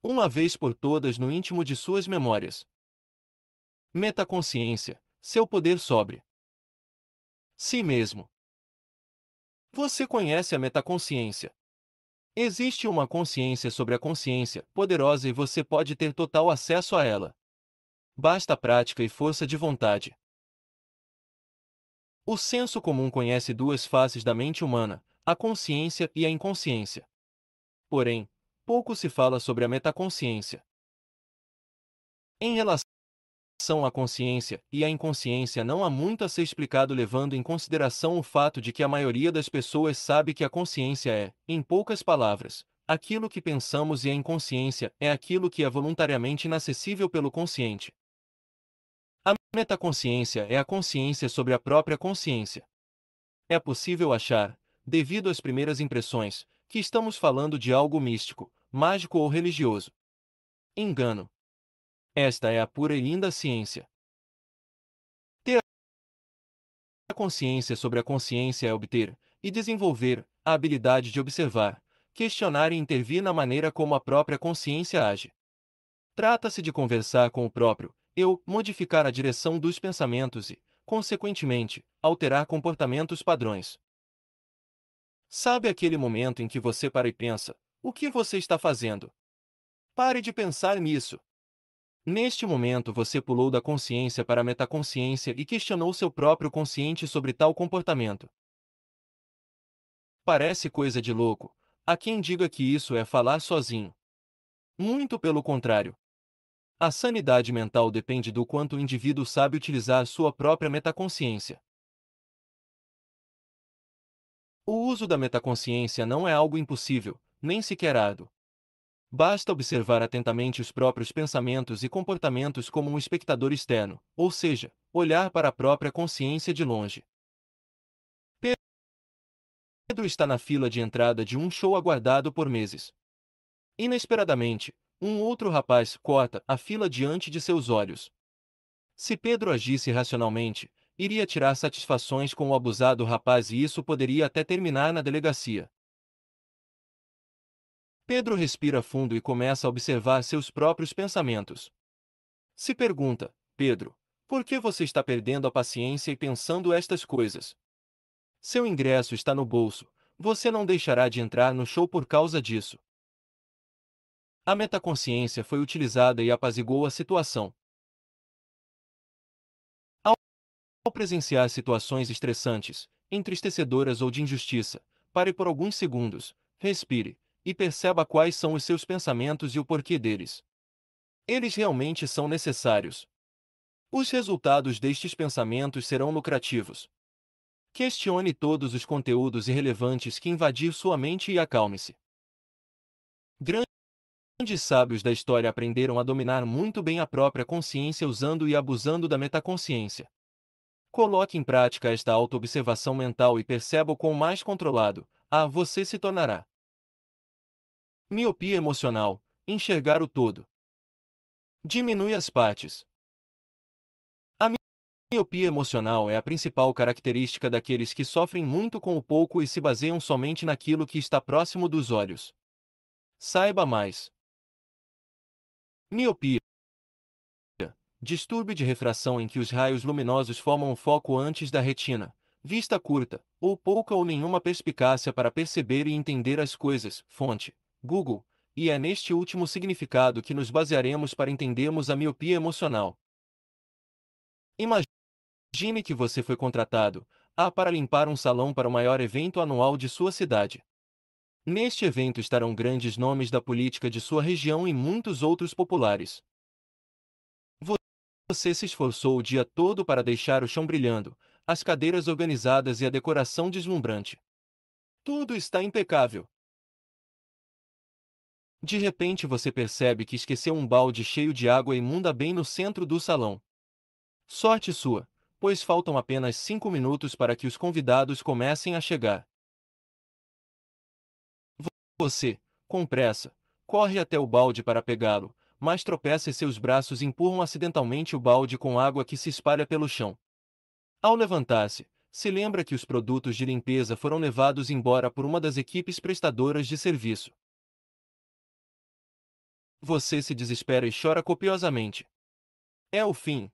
uma vez por todas no íntimo de suas memórias. Metaconsciência, seu poder sobre si mesmo. Você conhece a metaconsciência? Existe uma consciência sobre a consciência, poderosa, e você pode ter total acesso a ela. Basta prática e força de vontade. O senso comum conhece duas faces da mente humana, a consciência e a inconsciência. Porém, pouco se fala sobre a metaconsciência. Em relação à consciência e à inconsciência, não há muito a ser explicado, levando em consideração o fato de que a maioria das pessoas sabe que a consciência é, em poucas palavras, aquilo que pensamos, e a inconsciência é aquilo que é voluntariamente inacessível pelo consciente. A metaconsciência é a consciência sobre a própria consciência. É possível achar, devido às primeiras impressões, que estamos falando de algo místico, mágico ou religioso. Engano. Esta é a pura e linda ciência. Ter a consciência sobre a consciência é obter e desenvolver a habilidade de observar, questionar e intervir na maneira como a própria consciência age. Trata-se de conversar com o próprio eu, modificar a direção dos pensamentos e, consequentemente, alterar comportamentos padrões. Sabe aquele momento em que você para e pensa: o que você está fazendo? Pare de pensar nisso. Neste momento você pulou da consciência para a metaconsciência e questionou seu próprio consciente sobre tal comportamento. Parece coisa de louco. Há quem diga que isso é falar sozinho. Muito pelo contrário. A sanidade mental depende do quanto o indivíduo sabe utilizar sua própria metaconsciência. O uso da metaconsciência não é algo impossível, nem sequer árduo. Basta observar atentamente os próprios pensamentos e comportamentos como um espectador externo, ou seja, olhar para a própria consciência de longe. Pedro está na fila de entrada de um show aguardado por meses. Inesperadamente, um outro rapaz corta a fila diante de seus olhos. Se Pedro agisse racionalmente, iria tirar satisfações com o abusado rapaz e isso poderia até terminar na delegacia. Pedro respira fundo e começa a observar seus próprios pensamentos. Se pergunta: Pedro, por que você está perdendo a paciência e pensando estas coisas? Seu ingresso está no bolso, você não deixará de entrar no show por causa disso. A metaconsciência foi utilizada e apaziguou a situação. Ao presenciar situações estressantes, entristecedoras ou de injustiça, pare por alguns segundos, respire, e perceba quais são os seus pensamentos e o porquê deles. Eles realmente são necessários. Os resultados destes pensamentos serão lucrativos. Questione todos os conteúdos irrelevantes que invadir sua mente e acalme-se. Grandes sábios da história aprenderam a dominar muito bem a própria consciência usando e abusando da metaconsciência. Coloque em prática esta autoobservação mental e perceba o quão mais controlado você se tornará. Miopia emocional, enxergar o todo. Diminui as partes. A miopia emocional é a principal característica daqueles que sofrem muito com o pouco e se baseiam somente naquilo que está próximo dos olhos. Saiba mais. Miopia. Distúrbio de refração em que os raios luminosos formam o foco antes da retina, vista curta, ou pouca ou nenhuma perspicácia para perceber e entender as coisas. Fonte: Google. E é neste último significado que nos basearemos para entendermos a miopia emocional. Imagine que você foi contratado para limpar um salão para o maior evento anual de sua cidade. Neste evento estarão grandes nomes da política de sua região e muitos outros populares. Você se esforçou o dia todo para deixar o chão brilhando, as cadeiras organizadas e a decoração deslumbrante. Tudo está impecável. De repente você percebe que esqueceu um balde cheio de água imunda bem no centro do salão. Sorte sua, pois faltam apenas 5 minutos para que os convidados comecem a chegar. Você, com pressa, corre até o balde para pegá-lo, mas tropeça e seus braços empurram acidentalmente o balde com água que se espalha pelo chão. Ao levantar-se, se lembra que os produtos de limpeza foram levados embora por uma das equipes prestadoras de serviço. Você se desespera e chora copiosamente. É o fim.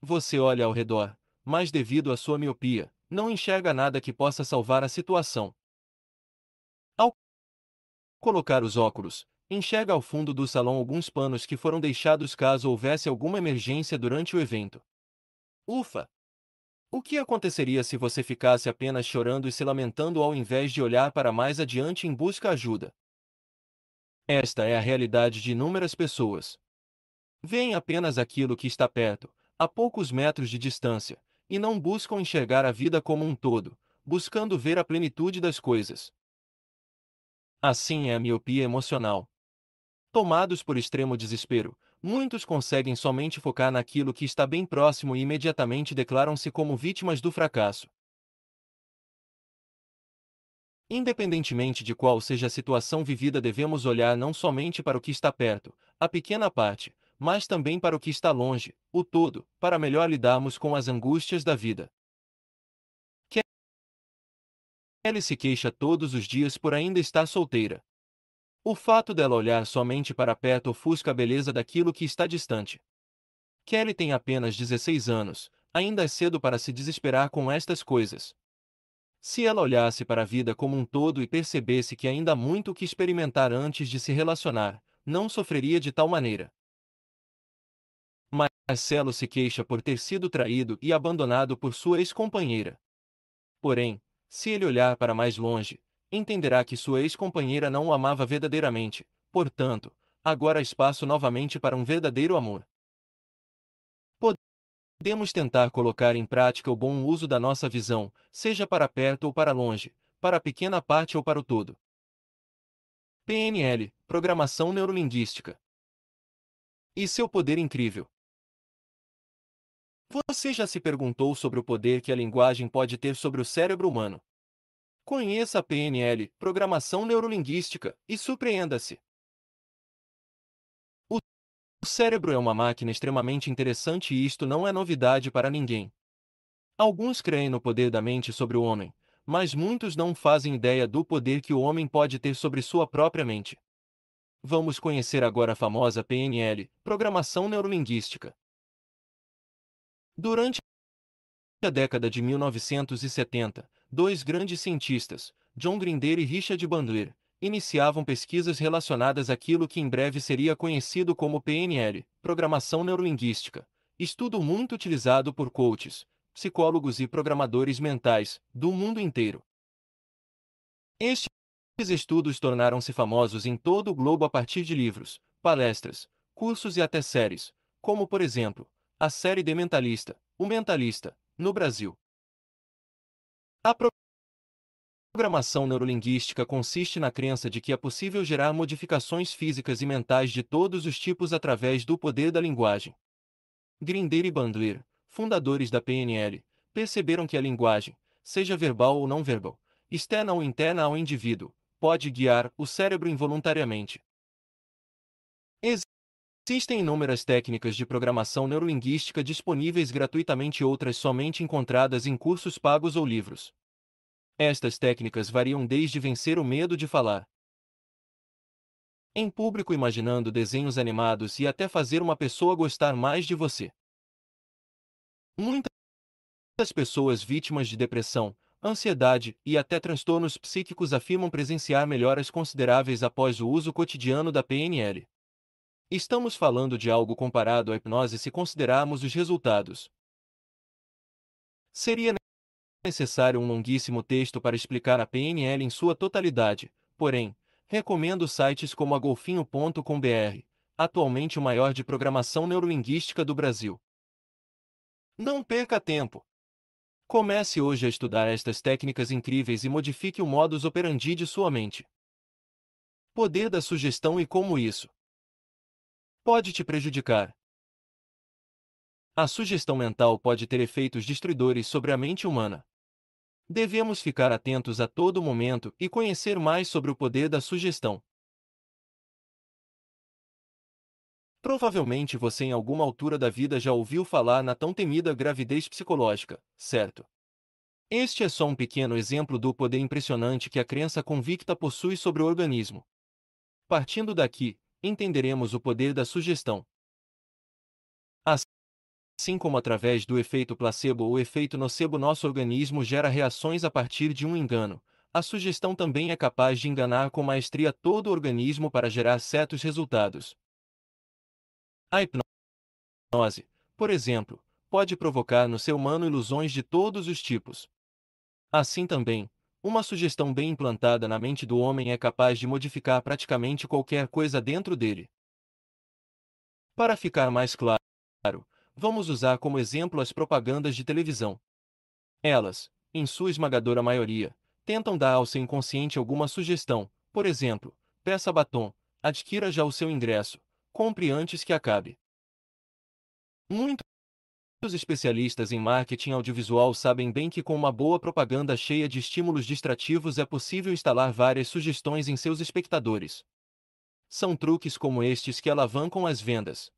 Você olha ao redor, mas devido à sua miopia, não enxerga nada que possa salvar a situação. Ao colocar os óculos, enxerga ao fundo do salão alguns panos que foram deixados caso houvesse alguma emergência durante o evento. Ufa! O que aconteceria se você ficasse apenas chorando e se lamentando ao invés de olhar para mais adiante em busca de ajuda? Esta é a realidade de inúmeras pessoas. Veem apenas aquilo que está perto, a poucos metros de distância, e não buscam enxergar a vida como um todo, buscando ver a plenitude das coisas. Assim é a miopia emocional. Tomados por extremo desespero, muitos conseguem somente focar naquilo que está bem próximo e imediatamente declaram-se como vítimas do fracasso. Independentemente de qual seja a situação vivida, devemos olhar não somente para o que está perto, a pequena parte, mas também para o que está longe, o todo, para melhor lidarmos com as angústias da vida. Kelly se queixa todos os dias por ainda estar solteira. O fato dela olhar somente para perto ofusca a beleza daquilo que está distante. Kelly tem apenas 16 anos, ainda é cedo para se desesperar com estas coisas. Se ela olhasse para a vida como um todo e percebesse que ainda há muito o que experimentar antes de se relacionar, não sofreria de tal maneira. Marcelo se queixa por ter sido traído e abandonado por sua ex-companheira. Porém, se ele olhar para mais longe, entenderá que sua ex-companheira não o amava verdadeiramente, portanto, agora há espaço novamente para um verdadeiro amor. Podemos tentar colocar em prática o bom uso da nossa visão, seja para perto ou para longe, para a pequena parte ou para o todo. PNL, Programação Neurolinguística. E seu poder incrível. Você já se perguntou sobre o poder que a linguagem pode ter sobre o cérebro humano? Conheça a PNL, Programação Neurolinguística, e surpreenda-se. O cérebro é uma máquina extremamente interessante e isto não é novidade para ninguém. Alguns creem no poder da mente sobre o homem, mas muitos não fazem ideia do poder que o homem pode ter sobre sua própria mente. Vamos conhecer agora a famosa PNL, Programação Neurolinguística. Durante a década de 1970, dois grandes cientistas, John Grinder e Richard Bandler, iniciavam pesquisas relacionadas àquilo que em breve seria conhecido como PNL, Programação Neurolinguística, estudo muito utilizado por coaches, psicólogos e programadores mentais do mundo inteiro. Estes estudos tornaram-se famosos em todo o globo a partir de livros, palestras, cursos e até séries, como por exemplo, a série The Mentalista, O Mentalista, no Brasil. A programação neurolinguística consiste na crença de que é possível gerar modificações físicas e mentais de todos os tipos através do poder da linguagem. Grinder e Bandler, fundadores da PNL, perceberam que a linguagem, seja verbal ou não verbal, externa ou interna ao indivíduo, pode guiar o cérebro involuntariamente. Existem inúmeras técnicas de programação neurolinguística disponíveis gratuitamente e outras somente encontradas em cursos pagos ou livros. Estas técnicas variam desde vencer o medo de falar em público imaginando desenhos animados e até fazer uma pessoa gostar mais de você. Muitas pessoas vítimas de depressão, ansiedade e até transtornos psíquicos afirmam presenciar melhoras consideráveis após o uso cotidiano da PNL. Estamos falando de algo comparado à hipnose se considerarmos os resultados. Seria necessário um longuíssimo texto para explicar a PNL em sua totalidade, porém, recomendo sites como a golfinho.com.br, atualmente o maior de programação neurolinguística do Brasil. Não perca tempo! Comece hoje a estudar estas técnicas incríveis e modifique o modus operandi de sua mente. Poder da sugestão e como isso pode te prejudicar. A sugestão mental pode ter efeitos destruidores sobre a mente humana. Devemos ficar atentos a todo momento e conhecer mais sobre o poder da sugestão. Provavelmente você em alguma altura da vida já ouviu falar na tão temida gravidez psicológica, certo? Este é só um pequeno exemplo do poder impressionante que a crença convicta possui sobre o organismo. Partindo daqui, entenderemos o poder da sugestão. Assim como através do efeito placebo ou efeito nocebo nosso organismo gera reações a partir de um engano, a sugestão também é capaz de enganar com maestria todo o organismo para gerar certos resultados. A hipnose, por exemplo, pode provocar no ser humano ilusões de todos os tipos. Assim também, uma sugestão bem implantada na mente do homem é capaz de modificar praticamente qualquer coisa dentro dele. Para ficar mais claro, vamos usar como exemplo as propagandas de televisão. Elas, em sua esmagadora maioria, tentam dar ao seu inconsciente alguma sugestão, por exemplo, peça batom, adquira já o seu ingresso, compre antes que acabe. Muitos especialistas em marketing audiovisual sabem bem que com uma boa propaganda cheia de estímulos distrativos é possível instalar várias sugestões em seus espectadores. São truques como estes que alavancam as vendas.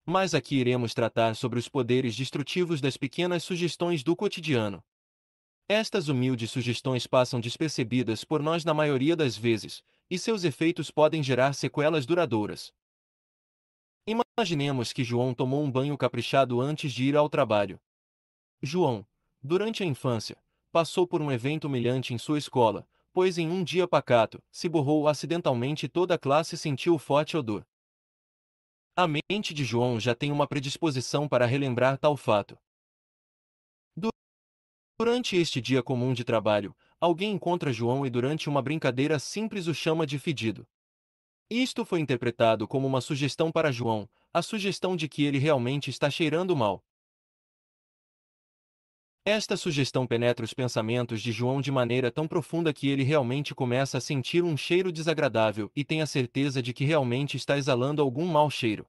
Mas aqui iremos tratar sobre os poderes destrutivos das pequenas sugestões do cotidiano. Estas humildes sugestões passam despercebidas por nós na maioria das vezes, e seus efeitos podem gerar sequelas duradouras. Imaginemos que João tomou um banho caprichado antes de ir ao trabalho. João, durante a infância, passou por um evento humilhante em sua escola, pois em um dia pacato, se borrou acidentalmente e toda a classe sentiu o forte odor A mente de João já tem uma predisposição para relembrar tal fato. Durante este dia comum de trabalho, alguém encontra João e durante uma brincadeira simples o chama de fedido. Isto foi interpretado como uma sugestão para João, a sugestão de que ele realmente está cheirando mal. Esta sugestão penetra os pensamentos de João de maneira tão profunda que ele realmente começa a sentir um cheiro desagradável e tem a certeza de que realmente está exalando algum mau cheiro.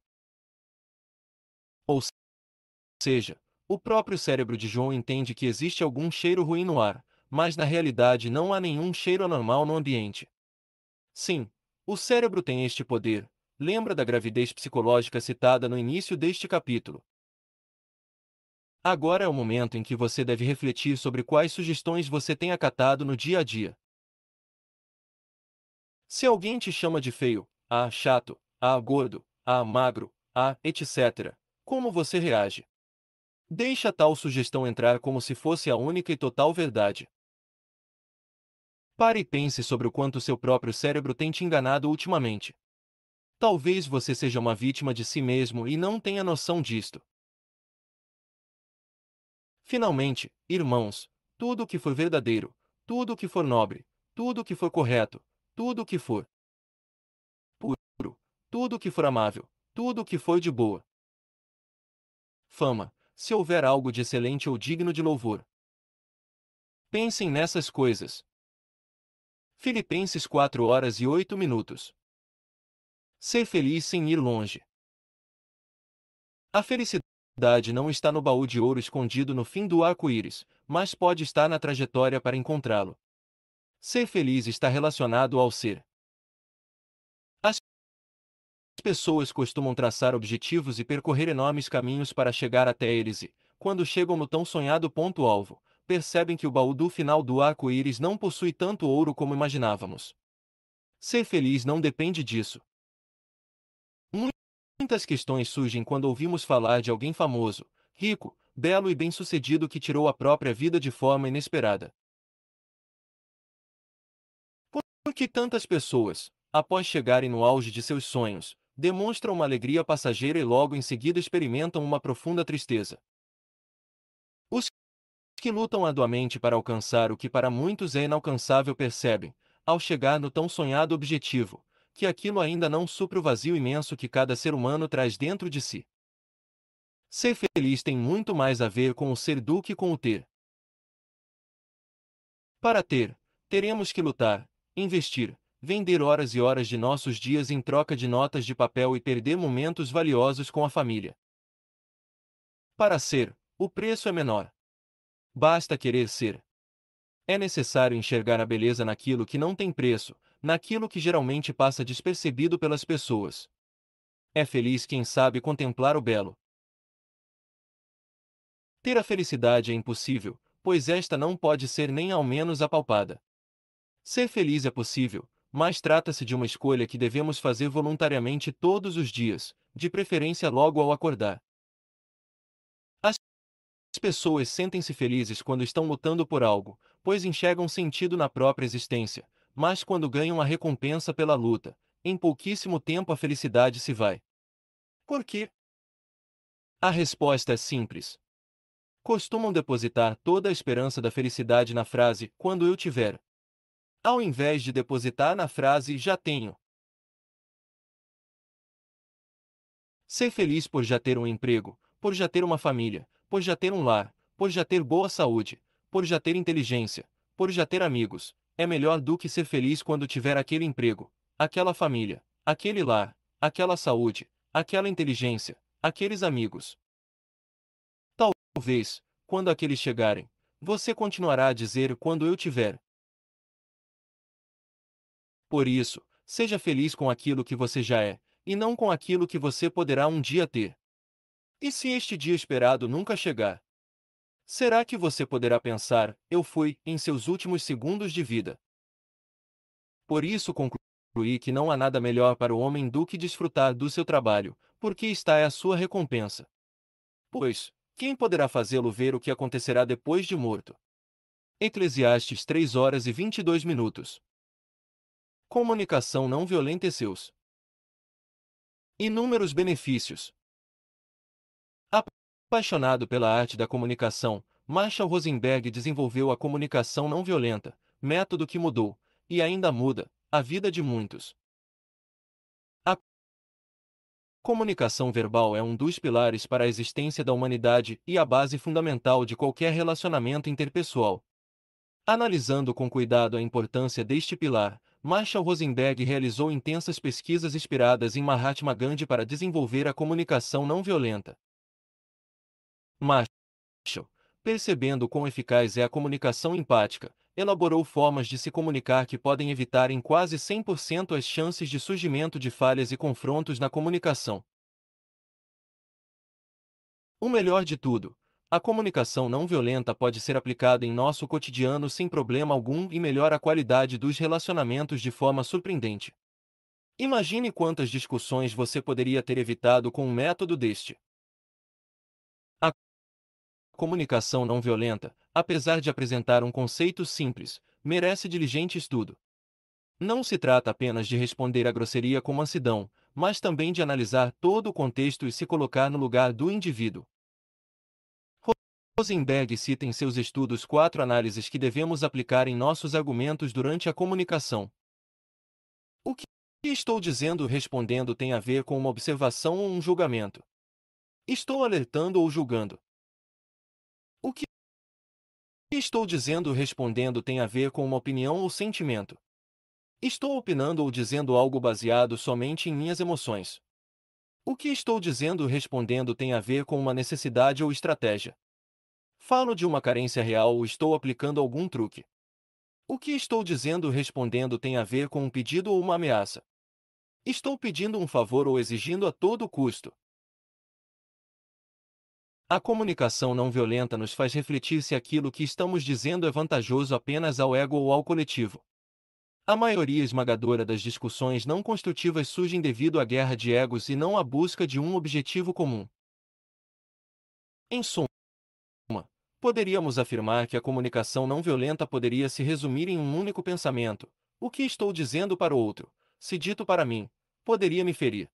Ou seja, o próprio cérebro de João entende que existe algum cheiro ruim no ar, mas na realidade não há nenhum cheiro anormal no ambiente. Sim, o cérebro tem este poder. Lembra da gravidez psicológica citada no início deste capítulo. Agora é o momento em que você deve refletir sobre quais sugestões você tem acatado no dia a dia. Se alguém te chama de feio, chato, gordo, magro, etc., como você reage? Deixa tal sugestão entrar como se fosse a única e total verdade. Pare e pense sobre o quanto seu próprio cérebro tem te enganado ultimamente. Talvez você seja uma vítima de si mesmo e não tenha noção disto. Finalmente, irmãos, tudo o que for verdadeiro, tudo o que for nobre, tudo o que for correto, tudo o que for puro, tudo o que for amável, tudo o que for de boa fama, se houver algo de excelente ou digno de louvor. Pensem nessas coisas. Filipenses 4 horas e 8 minutos. Ser feliz sem ir longe. A felicidade não está no baú de ouro escondido no fim do arco-íris, mas pode estar na trajetória para encontrá-lo. Ser feliz está relacionado ao ser. As pessoas costumam traçar objetivos e percorrer enormes caminhos para chegar até eles e, quando chegam no tão sonhado ponto-alvo, percebem que o baú do final do arco-íris não possui tanto ouro como imaginávamos. Ser feliz não depende disso. Muitas questões surgem quando ouvimos falar de alguém famoso, rico, belo e bem-sucedido que tirou a própria vida de forma inesperada. Por que tantas pessoas, após chegarem no auge de seus sonhos, demonstram uma alegria passageira e logo em seguida experimentam uma profunda tristeza? Os que lutam arduamente para alcançar o que para muitos é inalcançável percebem, ao chegar no tão sonhado objetivo, que aquilo ainda não supre o vazio imenso que cada ser humano traz dentro de si. Ser feliz tem muito mais a ver com o ser do que com o ter. Para ter, teremos que lutar, investir, vender horas e horas de nossos dias em troca de notas de papel e perder momentos valiosos com a família. Para ser, o preço é menor. Basta querer ser. É necessário enxergar a beleza naquilo que não tem preço, naquilo que geralmente passa despercebido pelas pessoas. É feliz quem sabe contemplar o belo. Ter a felicidade é impossível, pois esta não pode ser nem ao menos apalpada. Ser feliz é possível, mas trata-se de uma escolha que devemos fazer voluntariamente todos os dias, de preferência logo ao acordar. As pessoas sentem-se felizes quando estão lutando por algo, pois enxergam sentido na própria existência, mas quando ganham a recompensa pela luta, em pouquíssimo tempo a felicidade se vai. Por quê? A resposta é simples. Costumam depositar toda a esperança da felicidade na frase "quando eu tiver", ao invés de depositar na frase "já tenho". Ser feliz por já ter um emprego, por já ter uma família, por já ter um lar, por já ter boa saúde, por já ter inteligência, por já ter amigos, é melhor do que ser feliz quando tiver aquele emprego, aquela família, aquele lar, aquela saúde, aquela inteligência, aqueles amigos. Talvez, quando aqueles chegarem, você continuará a dizer quando eu tiver. Por isso, seja feliz com aquilo que você já é, e não com aquilo que você poderá um dia ter. E se este dia esperado nunca chegar? Será que você poderá pensar, eu fui, em seus últimos segundos de vida? Por isso concluí que não há nada melhor para o homem do que desfrutar do seu trabalho, porque está é a sua recompensa. Pois, quem poderá fazê-lo ver o que acontecerá depois de morto? Eclesiastes 3 horas e 22 minutos. Comunicação não violenta e seus Inúmeros benefícios. Apaixonado pela arte da comunicação, Marshall Rosenberg desenvolveu a comunicação não violenta, método que mudou, e ainda muda, a vida de muitos. A comunicação verbal é um dos pilares para a existência da humanidade e a base fundamental de qualquer relacionamento interpessoal. Analisando com cuidado a importância deste pilar, Marshall Rosenberg realizou intensas pesquisas inspiradas em Mahatma Gandhi para desenvolver a comunicação não violenta. Marshall, percebendo quão eficaz é a comunicação empática, elaborou formas de se comunicar que podem evitar em quase 100% as chances de surgimento de falhas e confrontos na comunicação. O melhor de tudo, a comunicação não violenta pode ser aplicada em nosso cotidiano sem problema algum e melhora a qualidade dos relacionamentos de forma surpreendente. Imagine quantas discussões você poderia ter evitado com um método deste. A comunicação não violenta, apesar de apresentar um conceito simples, merece diligente estudo. Não se trata apenas de responder à grosseria com mansidão, mas também de analisar todo o contexto e se colocar no lugar do indivíduo. Rosenberg cita em seus estudos 4 análises que devemos aplicar em nossos argumentos durante a comunicação. O que estou dizendo ou respondendo tem a ver com uma observação ou um julgamento? Estou alertando ou julgando? O que estou dizendo ou respondendo tem a ver com uma opinião ou sentimento? Estou opinando ou dizendo algo baseado somente em minhas emoções? O que estou dizendo ou respondendo tem a ver com uma necessidade ou estratégia? Falo de uma carência real ou estou aplicando algum truque? O que estou dizendo ou respondendo tem a ver com um pedido ou uma ameaça? Estou pedindo um favor ou exigindo a todo custo? A comunicação não violenta nos faz refletir se aquilo que estamos dizendo é vantajoso apenas ao ego ou ao coletivo. A maioria esmagadora das discussões não construtivas surgem devido à guerra de egos e não à busca de um objetivo comum. Em suma, poderíamos afirmar que a comunicação não violenta poderia se resumir em um único pensamento: o que estou dizendo para o outro, se dito para mim, poderia me ferir.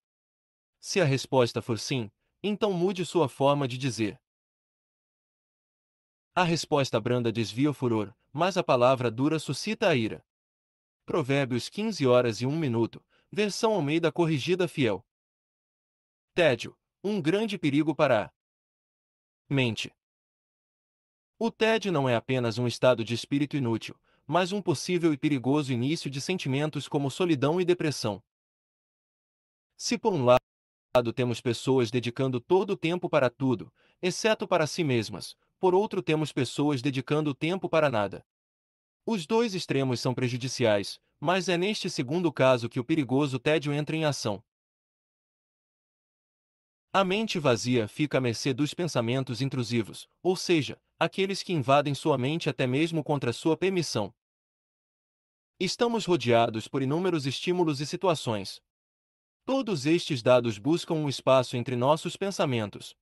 Se a resposta for sim, então mude sua forma de dizer. A resposta branda desvia o furor, mas a palavra dura suscita a ira. Provérbios 15 horas e 1 minuto, versão Almeida corrigida fiel. Tédio, um grande perigo para a mente. O tédio não é apenas um estado de espírito inútil, mas um possível e perigoso início de sentimentos como solidão e depressão. Se por um lado temos pessoas dedicando todo o tempo para tudo, exceto para si mesmas, por outro temos pessoas dedicando tempo para nada. Os dois extremos são prejudiciais, mas é neste segundo caso que o perigoso tédio entra em ação. A mente vazia fica à mercê dos pensamentos intrusivos, ou seja, aqueles que invadem sua mente até mesmo contra sua permissão. Estamos rodeados por inúmeros estímulos e situações. Todos estes dados buscam um espaço entre nossos pensamentos.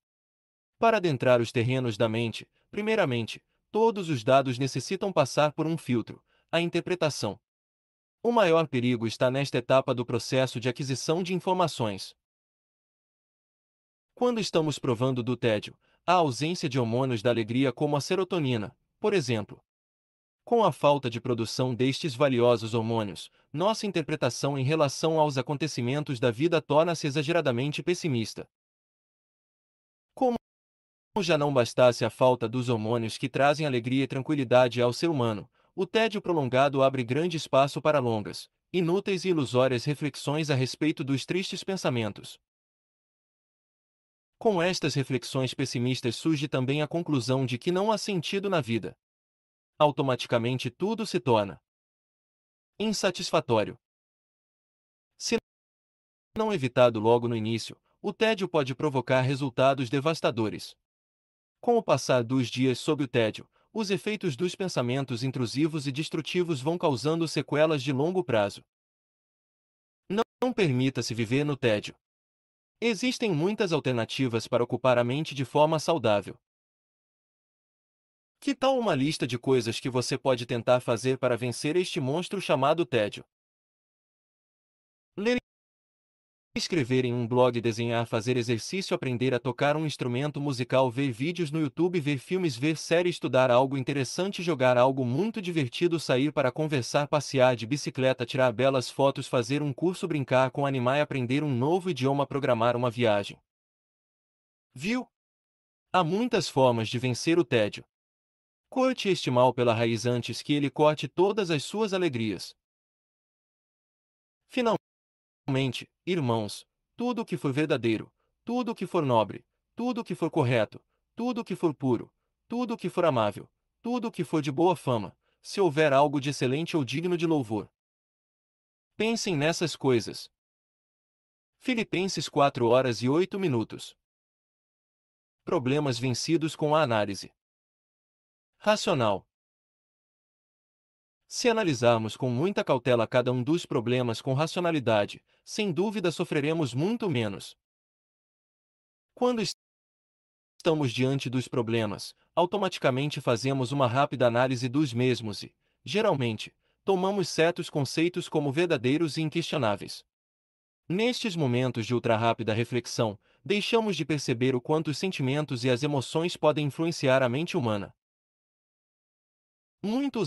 Para adentrar os terrenos da mente, primeiramente, todos os dados necessitam passar por um filtro, a interpretação. O maior perigo está nesta etapa do processo de aquisição de informações. Quando estamos provando do tédio, há ausência de hormônios da alegria como a serotonina, por exemplo. Com a falta de produção destes valiosos hormônios, nossa interpretação em relação aos acontecimentos da vida torna-se exageradamente pessimista. Como já não bastasse a falta dos hormônios que trazem alegria e tranquilidade ao ser humano, o tédio prolongado abre grande espaço para longas, inúteis e ilusórias reflexões a respeito dos tristes pensamentos. Com estas reflexões pessimistas surge também a conclusão de que não há sentido na vida. Automaticamente tudo se torna insatisfatório. Se não evitado logo no início, o tédio pode provocar resultados devastadores. Com o passar dos dias sob o tédio, os efeitos dos pensamentos intrusivos e destrutivos vão causando sequelas de longo prazo. Não permita-se viver no tédio. Existem muitas alternativas para ocupar a mente de forma saudável. Que tal uma lista de coisas que você pode tentar fazer para vencer este monstro chamado tédio? Ler Escrever em um blog, desenhar, fazer exercício, aprender a tocar um instrumento musical, ver vídeos no YouTube, ver filmes, ver série, estudar algo interessante, jogar algo muito divertido, sair para conversar, passear de bicicleta, tirar belas fotos, fazer um curso, brincar com animais, aprender um novo idioma, programar uma viagem. Viu? Há muitas formas de vencer o tédio. Corte este mal pela raiz antes que ele corte todas as suas alegrias. Finalmente, irmãos, tudo o que for verdadeiro, tudo o que for nobre, tudo o que for correto, tudo o que for puro, tudo o que for amável, tudo o que for de boa fama, se houver algo de excelente ou digno de louvor, pensem nessas coisas. Filipenses 4 horas e 8 minutos. Problemas vencidos com a análise racional. Se analisarmos com muita cautela cada um dos problemas com racionalidade, sem dúvida sofreremos muito menos. Quando estamos diante dos problemas, automaticamente fazemos uma rápida análise dos mesmos e, geralmente, tomamos certos conceitos como verdadeiros e inquestionáveis. Nestes momentos de ultra-rápida reflexão, deixamos de perceber o quanto os sentimentos e as emoções podem influenciar a mente humana. Muito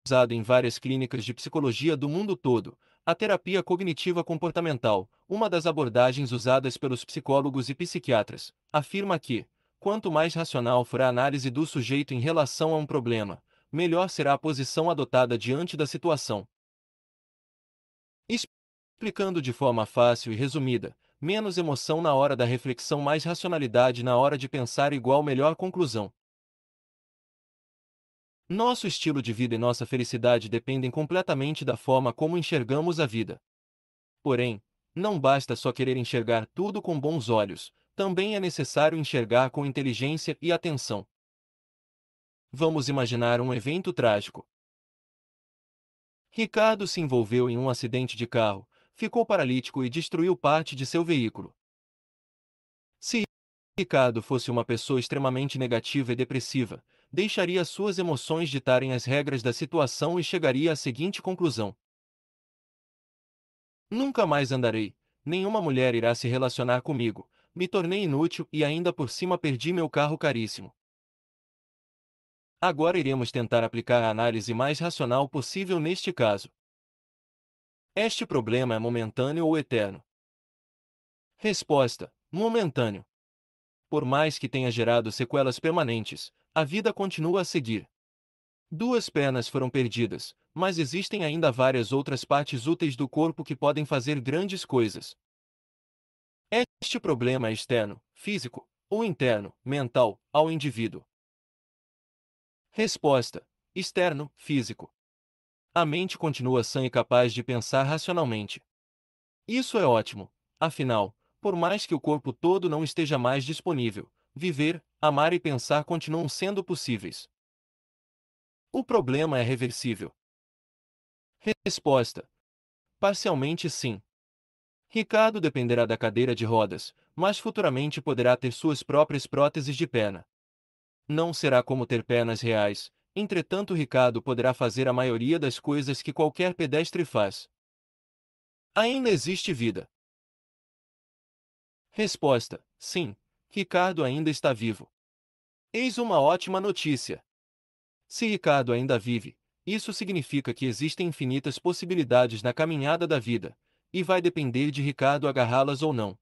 usado em várias clínicas de psicologia do mundo todo, a terapia cognitiva comportamental, uma das abordagens usadas pelos psicólogos e psiquiatras, afirma que, quanto mais racional for a análise do sujeito em relação a um problema, melhor será a posição adotada diante da situação. Explicando de forma fácil e resumida, menos emoção na hora da reflexão, mais racionalidade na hora de pensar igual melhor conclusão. Nosso estilo de vida e nossa felicidade dependem completamente da forma como enxergamos a vida. Porém, não basta só querer enxergar tudo com bons olhos, também é necessário enxergar com inteligência e atenção. Vamos imaginar um evento trágico. Ricardo se envolveu em um acidente de carro, ficou paralítico e destruiu parte de seu veículo. Se Ricardo fosse uma pessoa extremamente negativa e depressiva, deixaria suas emoções ditarem as regras da situação e chegaria à seguinte conclusão: nunca mais andarei, nenhuma mulher irá se relacionar comigo, me tornei inútil e ainda por cima perdi meu carro caríssimo. Agora iremos tentar aplicar a análise mais racional possível neste caso. Este problema é momentâneo ou eterno? Resposta: momentâneo. Por mais que tenha gerado sequelas permanentes, a vida continua a seguir. Duas pernas foram perdidas, mas existem ainda várias outras partes úteis do corpo que podem fazer grandes coisas. Este problema é externo, físico, ou interno, mental, ao indivíduo? Resposta: externo, físico. A mente continua sã e capaz de pensar racionalmente. Isso é ótimo, afinal, por mais que o corpo todo não esteja mais disponível, viver, amar e pensar continuam sendo possíveis. O problema é reversível. Resposta: parcialmente sim. Ricardo dependerá da cadeira de rodas, mas futuramente poderá ter suas próprias próteses de perna. Não será como ter pernas reais, entretanto Ricardo poderá fazer a maioria das coisas que qualquer pedestre faz. Ainda existe vida. Resposta: sim, Ricardo ainda está vivo. Eis uma ótima notícia. Se Ricardo ainda vive, isso significa que existem infinitas possibilidades na caminhada da vida, e vai depender de Ricardo agarrá-las ou não.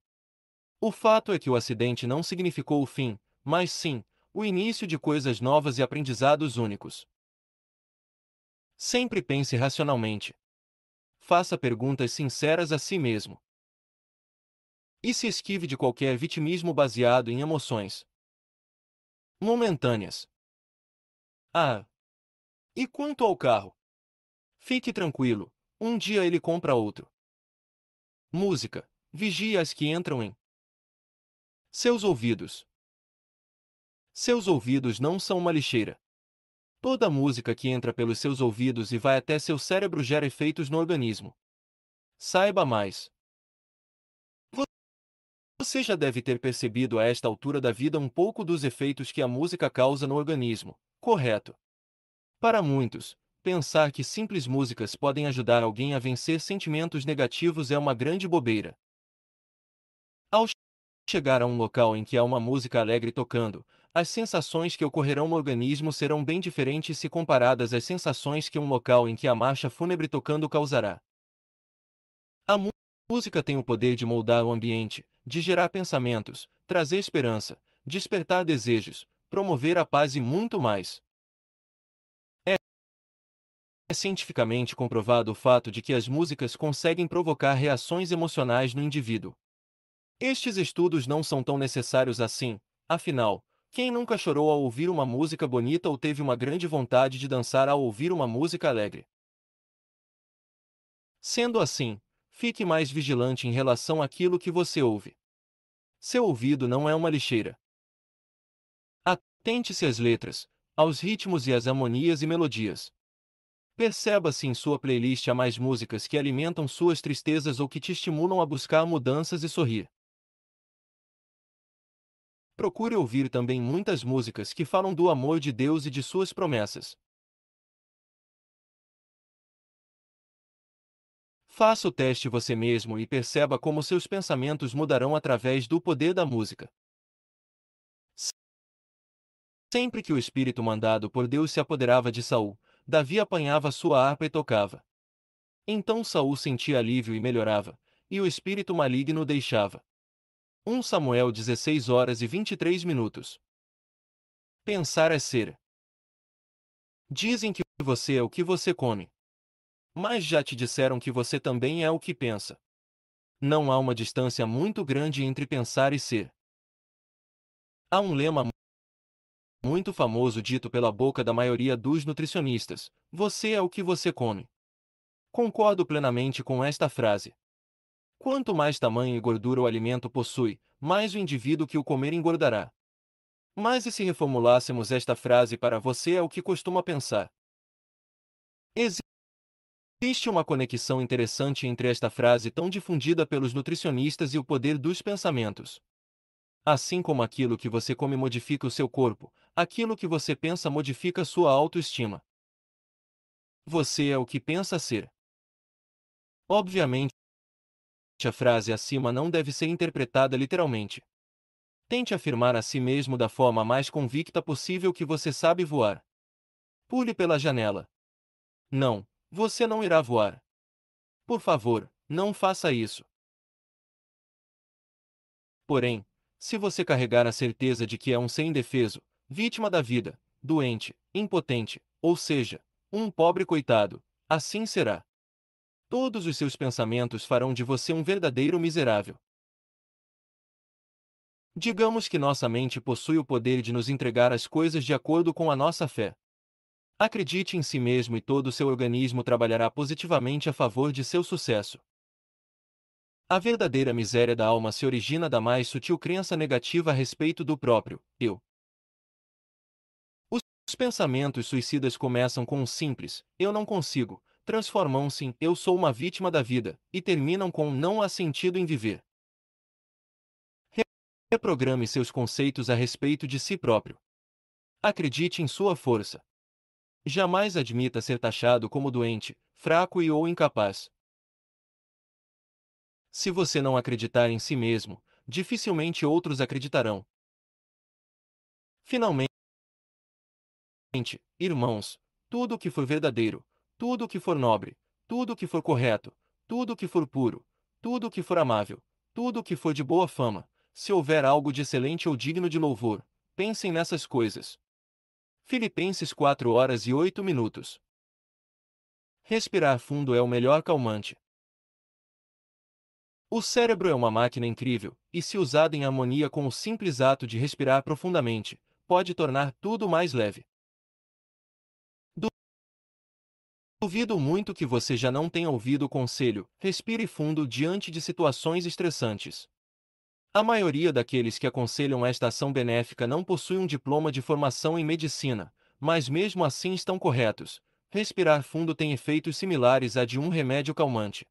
O fato é que o acidente não significou o fim, mas sim, o início de coisas novas e aprendizados únicos. Sempre pense racionalmente. Faça perguntas sinceras a si mesmo. E se esquive de qualquer vitimismo baseado em emoções momentâneas. Ah, e quanto ao carro? Fique tranquilo, um dia ele compra outro. Música. Vigie as que entram em seus ouvidos. Seus ouvidos não são uma lixeira. Toda música que entra pelos seus ouvidos e vai até seu cérebro gera efeitos no organismo. Saiba mais. Você já deve ter percebido a esta altura da vida um pouco dos efeitos que a música causa no organismo, correto? Para muitos, pensar que simples músicas podem ajudar alguém a vencer sentimentos negativos é uma grande bobeira. Ao chegar a um local em que há uma música alegre tocando, as sensações que ocorrerão no organismo serão bem diferentes se comparadas às sensações que um local em que há marcha fúnebre tocando causará. A música tem o poder de moldar o ambiente, de gerar pensamentos, trazer esperança, despertar desejos, promover a paz e muito mais. É cientificamente comprovado o fato de que as músicas conseguem provocar reações emocionais no indivíduo. Estes estudos não são tão necessários assim, afinal, quem nunca chorou ao ouvir uma música bonita ou teve uma grande vontade de dançar ao ouvir uma música alegre? Sendo assim, fique mais vigilante em relação àquilo que você ouve. Seu ouvido não é uma lixeira. Atente-se às letras, aos ritmos e às harmonias e melodias. Perceba se em sua playlist há mais músicas que alimentam suas tristezas ou que te estimulam a buscar mudanças e sorrir. Procure ouvir também muitas músicas que falam do amor de Deus e de suas promessas. Faça o teste você mesmo e perceba como seus pensamentos mudarão através do poder da música. Sempre que o espírito mandado por Deus se apoderava de Saul, Davi apanhava sua harpa e tocava. Então Saul sentia alívio e melhorava, e o espírito maligno o deixava. 1 Samuel 16 horas e 23 minutos. Pensar é ser. Dizem que você é o que você come. Mas já te disseram que você também é o que pensa. Não há uma distância muito grande entre pensar e ser. Há um lema muito famoso dito pela boca da maioria dos nutricionistas: você é o que você come. Concordo plenamente com esta frase. Quanto mais tamanho e gordura o alimento possui, mais o indivíduo que o comer engordará. Mas e se reformulássemos esta frase para você é o que costuma pensar? Existe uma conexão interessante entre esta frase tão difundida pelos nutricionistas e o poder dos pensamentos. Assim como aquilo que você come modifica o seu corpo, aquilo que você pensa modifica sua autoestima. Você é o que pensa ser. Obviamente, a frase acima não deve ser interpretada literalmente. Tente afirmar a si mesmo da forma mais convicta possível que você sabe voar. Pule pela janela. Não, você não irá voar. Por favor, não faça isso. Porém, se você carregar a certeza de que é um ser indefeso, vítima da vida, doente, impotente, ou seja, um pobre coitado, assim será. Todos os seus pensamentos farão de você um verdadeiro miserável. Digamos que nossa mente possui o poder de nos entregar as coisas de acordo com a nossa fé. Acredite em si mesmo e todo o seu organismo trabalhará positivamente a favor de seu sucesso. A verdadeira miséria da alma se origina da mais sutil crença negativa a respeito do próprio eu. Os pensamentos suicidas começam com um simples eu não consigo, transformam-se em eu sou uma vítima da vida e terminam com não há sentido em viver. Reprograme seus conceitos a respeito de si próprio. Acredite em sua força. Jamais admita ser taxado como doente, fraco e ou incapaz. Se você não acreditar em si mesmo, dificilmente outros acreditarão. Finalmente, irmãos, tudo o que for verdadeiro, tudo o que for nobre, tudo o que for correto, tudo o que for puro, tudo o que for amável, tudo o que for de boa fama, se houver algo de excelente ou digno de louvor, pensem nessas coisas. Filipenses 4 horas e 8 minutos. Respirar fundo é o melhor calmante. O cérebro é uma máquina incrível, e se usada em harmonia com o simples ato de respirar profundamente, pode tornar tudo mais leve. Duvido muito que você já não tenha ouvido o conselho: respire fundo diante de situações estressantes. A maioria daqueles que aconselham esta ação benéfica não possui um diploma de formação em medicina, mas mesmo assim estão corretos. Respirar fundo tem efeitos similares a de um remédio calmante.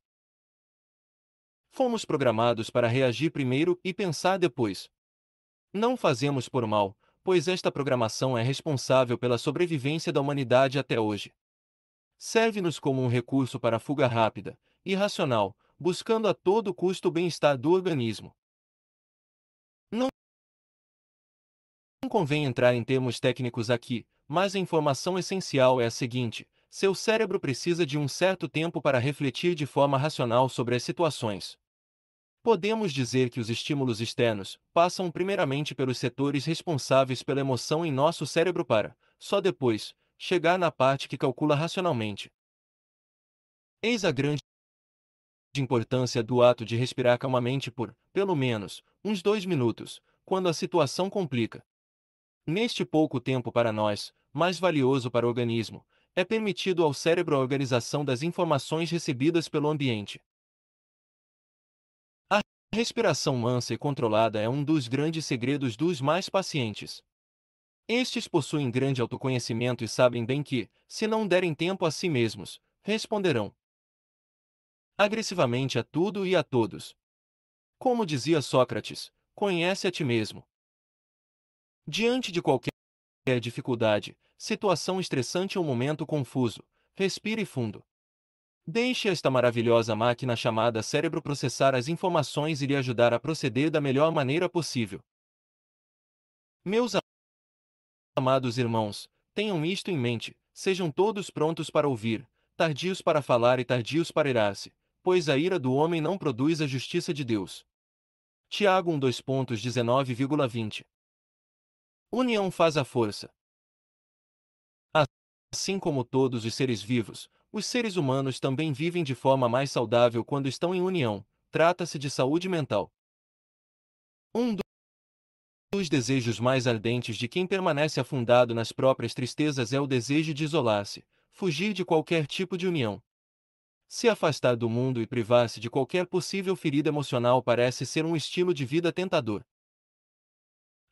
Fomos programados para reagir primeiro e pensar depois. Não fazemos por mal, pois esta programação é responsável pela sobrevivência da humanidade até hoje. Serve-nos como um recurso para a fuga rápida, irracional, buscando a todo custo o bem-estar do organismo. Não convém entrar em termos técnicos aqui, mas a informação essencial é a seguinte: seu cérebro precisa de um certo tempo para refletir de forma racional sobre as situações. Podemos dizer que os estímulos externos passam primeiramente pelos setores responsáveis pela emoção em nosso cérebro para, só depois, chegar na parte que calcula racionalmente. Eis a grande importância do ato de respirar calmamente por, pelo menos, uns 2 minutos, quando a situação complica. Neste pouco tempo para nós, mais valioso para o organismo, é permitido ao cérebro a organização das informações recebidas pelo ambiente. A respiração mansa e controlada é um dos grandes segredos dos mais pacientes. Estes possuem grande autoconhecimento e sabem bem que, se não derem tempo a si mesmos, responderão agressivamente a tudo e a todos. Como dizia Sócrates, conhece a ti mesmo. Diante de qualquer dificuldade, situação estressante ou momento confuso, respire fundo. Deixe esta maravilhosa máquina chamada cérebro processar as informações e lhe ajudar a proceder da melhor maneira possível. Meus amados irmãos, tenham isto em mente, sejam todos prontos para ouvir, tardios para falar e tardios para irar-se, pois a ira do homem não produz a justiça de Deus. Tiago 1:19,20. União faz a força. Assim como todos os seres vivos, os seres humanos também vivem de forma mais saudável quando estão em união. Trata-se de saúde mental. Um dos desejos mais ardentes de quem permanece afundado nas próprias tristezas é o desejo de isolar-se, fugir de qualquer tipo de união. Se afastar do mundo e privar-se de qualquer possível ferida emocional parece ser um estilo de vida tentador.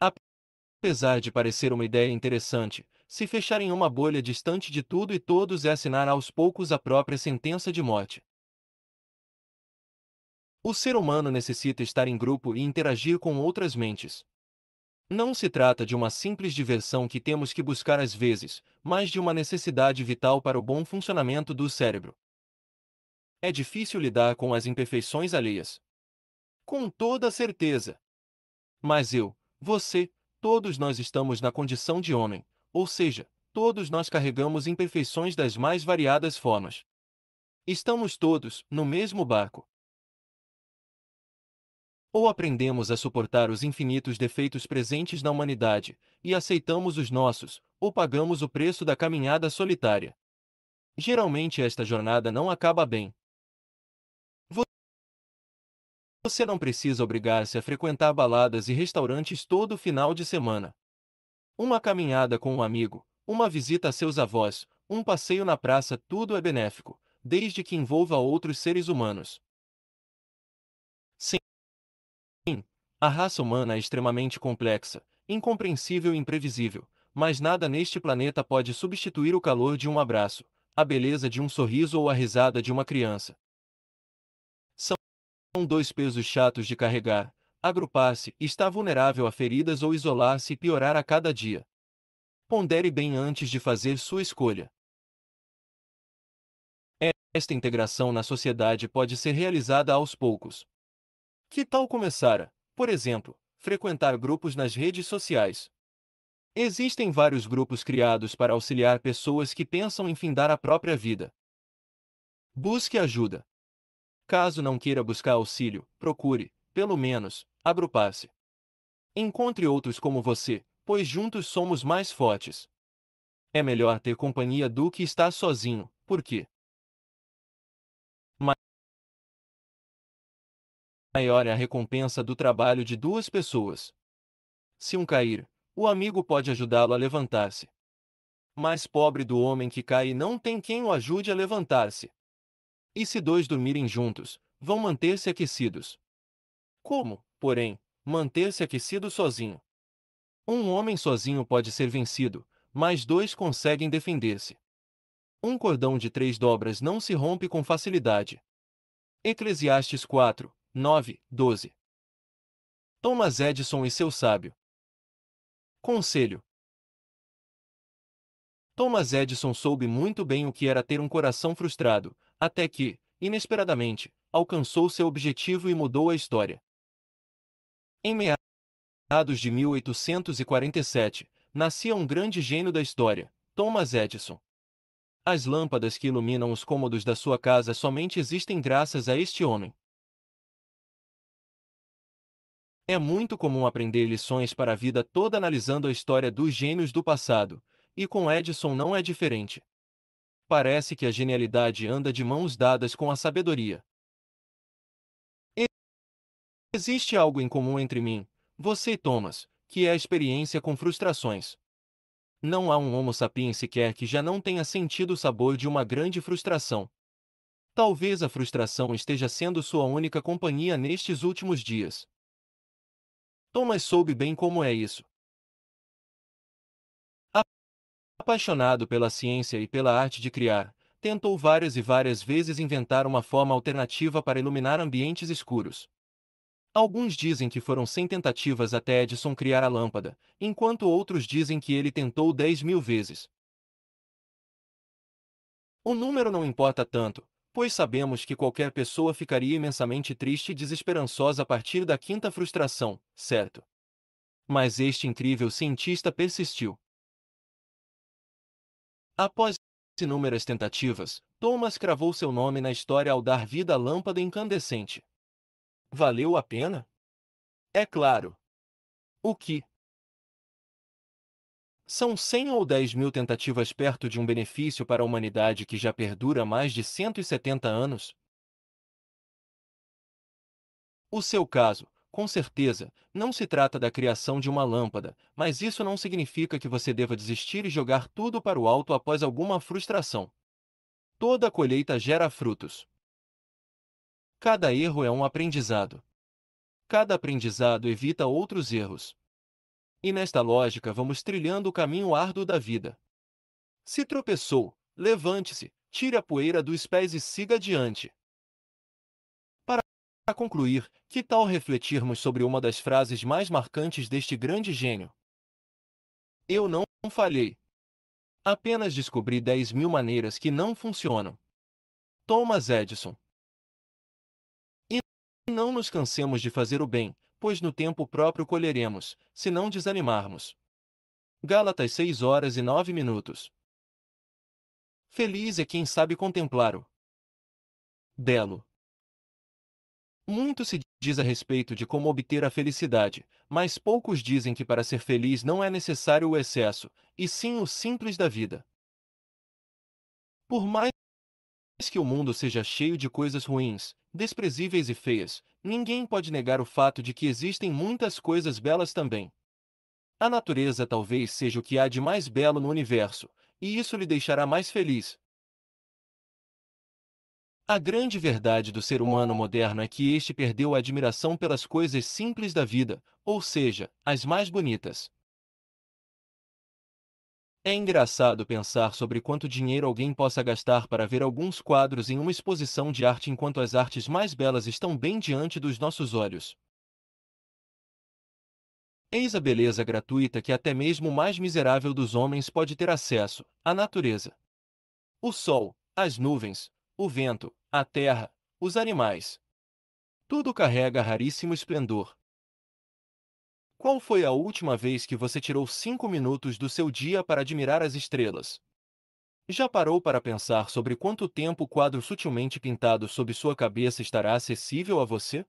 Apesar de parecer uma ideia interessante, se fechar em uma bolha distante de tudo e todos é assinar aos poucos a própria sentença de morte. O ser humano necessita estar em grupo e interagir com outras mentes. Não se trata de uma simples diversão que temos que buscar às vezes, mas de uma necessidade vital para o bom funcionamento do cérebro. É difícil lidar com as imperfeições alheias. Com toda certeza. Mas eu, você, todos nós estamos na condição de homem, ou seja, todos nós carregamos imperfeições das mais variadas formas. Estamos todos no mesmo barco. Ou aprendemos a suportar os infinitos defeitos presentes na humanidade, e aceitamos os nossos, ou pagamos o preço da caminhada solitária. Geralmente esta jornada não acaba bem. Você não precisa obrigar-se a frequentar baladas e restaurantes todo final de semana. Uma caminhada com um amigo, uma visita a seus avós, um passeio na praça, tudo é benéfico, desde que envolva outros seres humanos. Sim, a raça humana é extremamente complexa, incompreensível e imprevisível, mas nada neste planeta pode substituir o calor de um abraço, a beleza de um sorriso ou a risada de uma criança. São dois pesos chatos de carregar. Agrupar-se, estar vulnerável a feridas ou isolar-se e piorar a cada dia. Pondere bem antes de fazer sua escolha. Esta integração na sociedade pode ser realizada aos poucos. Que tal começar a, por exemplo, frequentar grupos nas redes sociais? Existem vários grupos criados para auxiliar pessoas que pensam em findar a própria vida. Busque ajuda. Caso não queira buscar auxílio, procure, pelo menos, agrupar-se. Encontre outros como você, pois juntos somos mais fortes. É melhor ter companhia do que estar sozinho, porque maior é a recompensa do trabalho de duas pessoas. Se um cair, o amigo pode ajudá-lo a levantar-se. Mas pobre do homem que cai e não tem quem o ajude a levantar-se. E se dois dormirem juntos, vão manter-se aquecidos. Como, porém, manter-se aquecido sozinho? Um homem sozinho pode ser vencido, mas dois conseguem defender-se. Um cordão de 3 dobras não se rompe com facilidade. Eclesiastes 4:9, 12. Thomas Edison e seu sábio conselho. Thomas Edison soube muito bem o que era ter um coração frustrado, até que, inesperadamente, alcançou seu objetivo e mudou a história. Em Meados de 1847, nascia um grande gênio da história, Thomas Edison. As lâmpadas que iluminam os cômodos da sua casa somente existem graças a este homem. É muito comum aprender lições para a vida toda analisando a história dos gênios do passado, e com Edison não é diferente. Parece que a genialidade anda de mãos dadas com a sabedoria. Existe algo em comum entre mim, você e Thomas, que é a experiência com frustrações. Não há um Homo sapiens sequer que já não tenha sentido o sabor de uma grande frustração. Talvez a frustração esteja sendo sua única companhia nestes últimos dias. Thomas soube bem como é isso. Apaixonado pela ciência e pela arte de criar, tentou várias e várias vezes inventar uma forma alternativa para iluminar ambientes escuros. Alguns dizem que foram 100 tentativas até Edison criar a lâmpada, enquanto outros dizem que ele tentou 10.000 vezes. O número não importa tanto, pois sabemos que qualquer pessoa ficaria imensamente triste e desesperançosa a partir da quinta frustração, certo? Mas este incrível cientista persistiu. Após inúmeras tentativas, Thomas cravou seu nome na história ao dar vida à lâmpada incandescente. Valeu a pena? É claro. O que? São 100 ou 10.000 tentativas perto de um benefício para a humanidade que já perdura há mais de 170 anos? O seu caso, com certeza, não se trata da criação de uma lâmpada, mas isso não significa que você deva desistir e jogar tudo para o alto após alguma frustração. Toda colheita gera frutos. Cada erro é um aprendizado. Cada aprendizado evita outros erros. E nesta lógica vamos trilhando o caminho árduo da vida. Se tropeçou, levante-se, tire a poeira dos pés e siga adiante. Para concluir, que tal refletirmos sobre uma das frases mais marcantes deste grande gênio? Eu não falhei. Apenas descobri 10.000 maneiras que não funcionam. Thomas Edison. E não nos cansemos de fazer o bem, pois no tempo próprio colheremos, se não desanimarmos. Gálatas 6 horas e 9 minutos. Feliz é quem sabe contemplar o belo. Muito se diz a respeito de como obter a felicidade, mas poucos dizem que para ser feliz não é necessário o excesso, e sim o simples da vida. Por mais que o mundo seja cheio de coisas ruins, desprezíveis e feias, ninguém pode negar o fato de que existem muitas coisas belas também. A natureza talvez seja o que há de mais belo no universo, e isso lhe deixará mais feliz. A grande verdade do ser humano moderno é que este perdeu a admiração pelas coisas simples da vida, ou seja, as mais bonitas. É engraçado pensar sobre quanto dinheiro alguém possa gastar para ver alguns quadros em uma exposição de arte enquanto as artes mais belas estão bem diante dos nossos olhos. Eis a beleza gratuita que até mesmo o mais miserável dos homens pode ter acesso: a natureza. O sol, as nuvens, o vento, a terra, os animais. Tudo carrega raríssimo esplendor. Qual foi a última vez que você tirou 5 minutos do seu dia para admirar as estrelas? Já parou para pensar sobre quanto tempo o quadro sutilmente pintado sob sua cabeça estará acessível a você?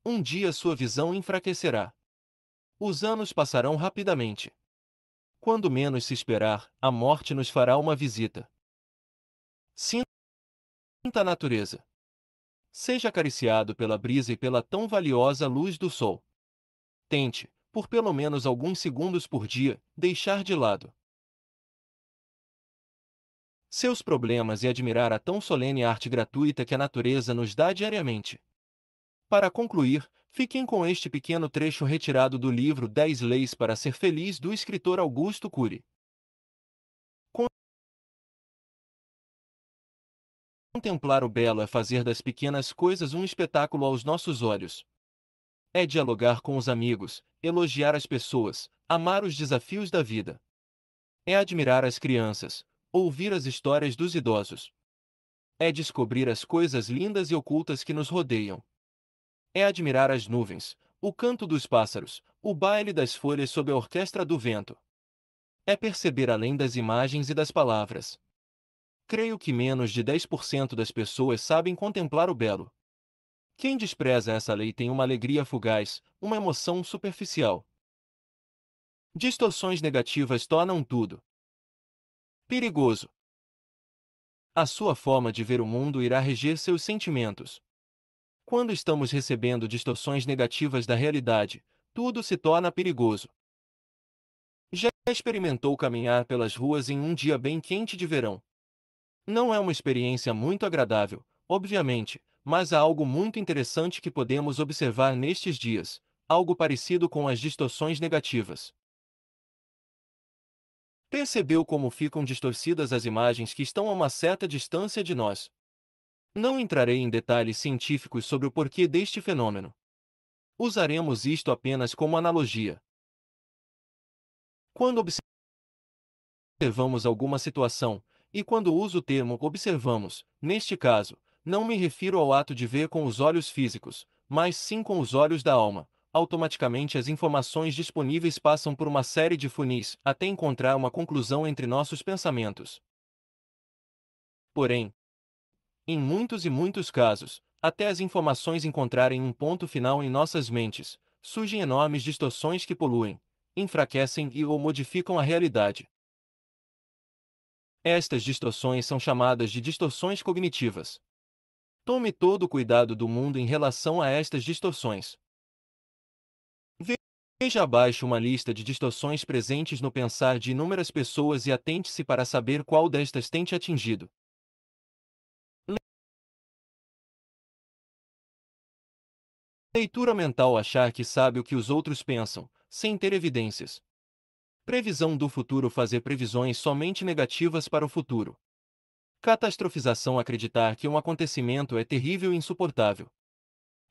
Um dia sua visão enfraquecerá. Os anos passarão rapidamente. Quando menos se esperar, a morte nos fará uma visita. Sinta a natureza. Seja acariciado pela brisa e pela tão valiosa luz do sol. Tente, por pelo menos alguns segundos por dia, deixar de lado seus problemas e admirar a tão solene arte gratuita que a natureza nos dá diariamente. Para concluir, fiquem com este pequeno trecho retirado do livro 10 Leis para Ser Feliz do escritor Augusto Cury. Contemplar o belo é fazer das pequenas coisas um espetáculo aos nossos olhos. É dialogar com os amigos, elogiar as pessoas, amar os desafios da vida. É admirar as crianças, ouvir as histórias dos idosos. É descobrir as coisas lindas e ocultas que nos rodeiam. É admirar as nuvens, o canto dos pássaros, o baile das folhas sob a orquestra do vento. É perceber além das imagens e das palavras. Creio que menos de 10% das pessoas sabem contemplar o belo. Quem despreza essa lei tem uma alegria fugaz, uma emoção superficial. Distorções negativas tornam tudo perigoso. A sua forma de ver o mundo irá reger seus sentimentos. Quando estamos recebendo distorções negativas da realidade, tudo se torna perigoso. Já experimentou caminhar pelas ruas em um dia bem quente de verão? Não é uma experiência muito agradável, obviamente, mas há algo muito interessante que podemos observar nestes dias, algo parecido com as distorções negativas. Percebeu como ficam distorcidas as imagens que estão a uma certa distância de nós? Não entrarei em detalhes científicos sobre o porquê deste fenômeno. Usaremos isto apenas como analogia. Quando observamos alguma situação, e quando uso o termo observamos, neste caso, não me refiro ao ato de ver com os olhos físicos, mas sim com os olhos da alma. Automaticamente as informações disponíveis passam por uma série de funis até encontrar uma conclusão entre nossos pensamentos. Porém, em muitos e muitos casos, até as informações encontrarem um ponto final em nossas mentes, surgem enormes distorções que poluem, enfraquecem e ou modificam a realidade. Estas distorções são chamadas de distorções cognitivas. Tome todo o cuidado do mundo em relação a estas distorções. Veja abaixo uma lista de distorções presentes no pensar de inúmeras pessoas e atente-se para saber qual destas tem te atingido. Leitura mental: achar que sabe o que os outros pensam, sem ter evidências. Previsão do futuro: fazer previsões somente negativas para o futuro. Catastrofização: acreditar que um acontecimento é terrível e insuportável.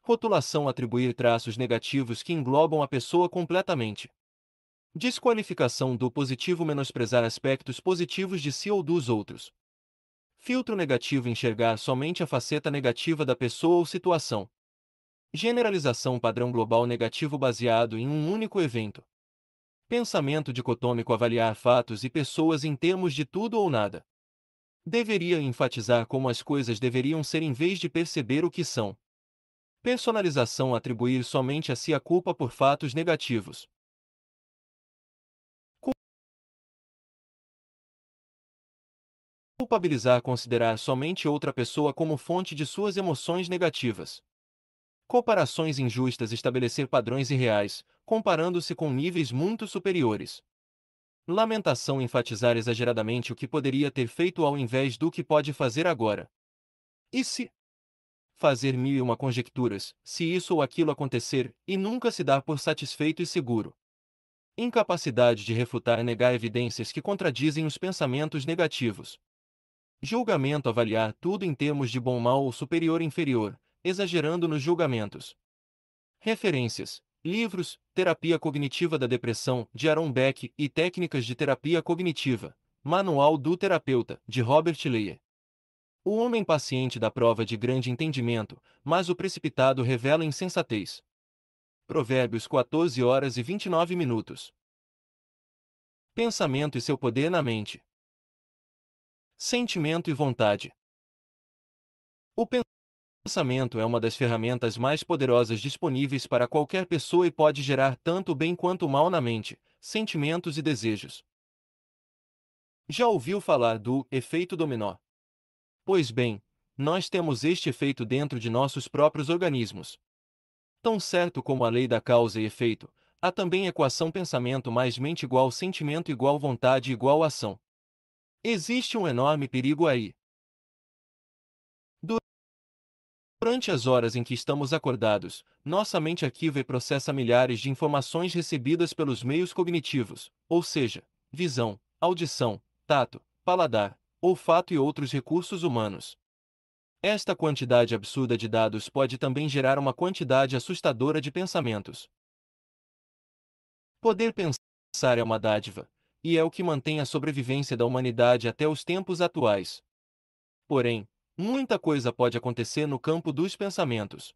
Rotulação: atribuir traços negativos que englobam a pessoa completamente. Desqualificação do positivo: menosprezar aspectos positivos de si ou dos outros. Filtro negativo: enxergar somente a faceta negativa da pessoa ou situação. Generalização: padrão global negativo baseado em um único evento. Pensamento dicotômico: avaliar fatos e pessoas em termos de tudo ou nada. Deveria enfatizar como as coisas deveriam ser em vez de perceber o que são. Personalização: atribuir somente a si a culpa por fatos negativos. Culpabilizar: considerar somente outra pessoa como fonte de suas emoções negativas. Comparações injustas: estabelecer padrões irreais, comparando-se com níveis muito superiores. Lamentação: enfatizar exageradamente o que poderia ter feito ao invés do que pode fazer agora. E se fazer mil e uma conjecturas, se isso ou aquilo acontecer, e nunca se dar por satisfeito e seguro. Incapacidade de refutar: negar evidências que contradizem os pensamentos negativos. Julgamento: avaliar tudo em termos de bom, mal ou superior inferior, exagerando nos julgamentos. Referências: livros, Terapia Cognitiva da Depressão, de Aaron Beck, e Técnicas de Terapia Cognitiva, Manual do Terapeuta, de Robert Leyer. O homem paciente dá prova de grande entendimento, mas o precipitado revela insensatez. Provérbios 14h29. Pensamento e seu poder na mente. Sentimento e vontade. O pensamento é uma das ferramentas mais poderosas disponíveis para qualquer pessoa e pode gerar tanto bem quanto mal na mente, sentimentos e desejos. Já ouviu falar do efeito dominó? Pois bem, nós temos este efeito dentro de nossos próprios organismos. Tão certo como a lei da causa e efeito, há também a equação pensamento mais mente igual sentimento igual vontade igual ação. Existe um enorme perigo aí. Durante as horas em que estamos acordados, nossa mente arquiva e processa milhares de informações recebidas pelos meios cognitivos, ou seja, visão, audição, tato, paladar, olfato e outros recursos humanos. Esta quantidade absurda de dados pode também gerar uma quantidade assustadora de pensamentos. Poder pensar é uma dádiva, e é o que mantém a sobrevivência da humanidade até os tempos atuais. Porém, muita coisa pode acontecer no campo dos pensamentos.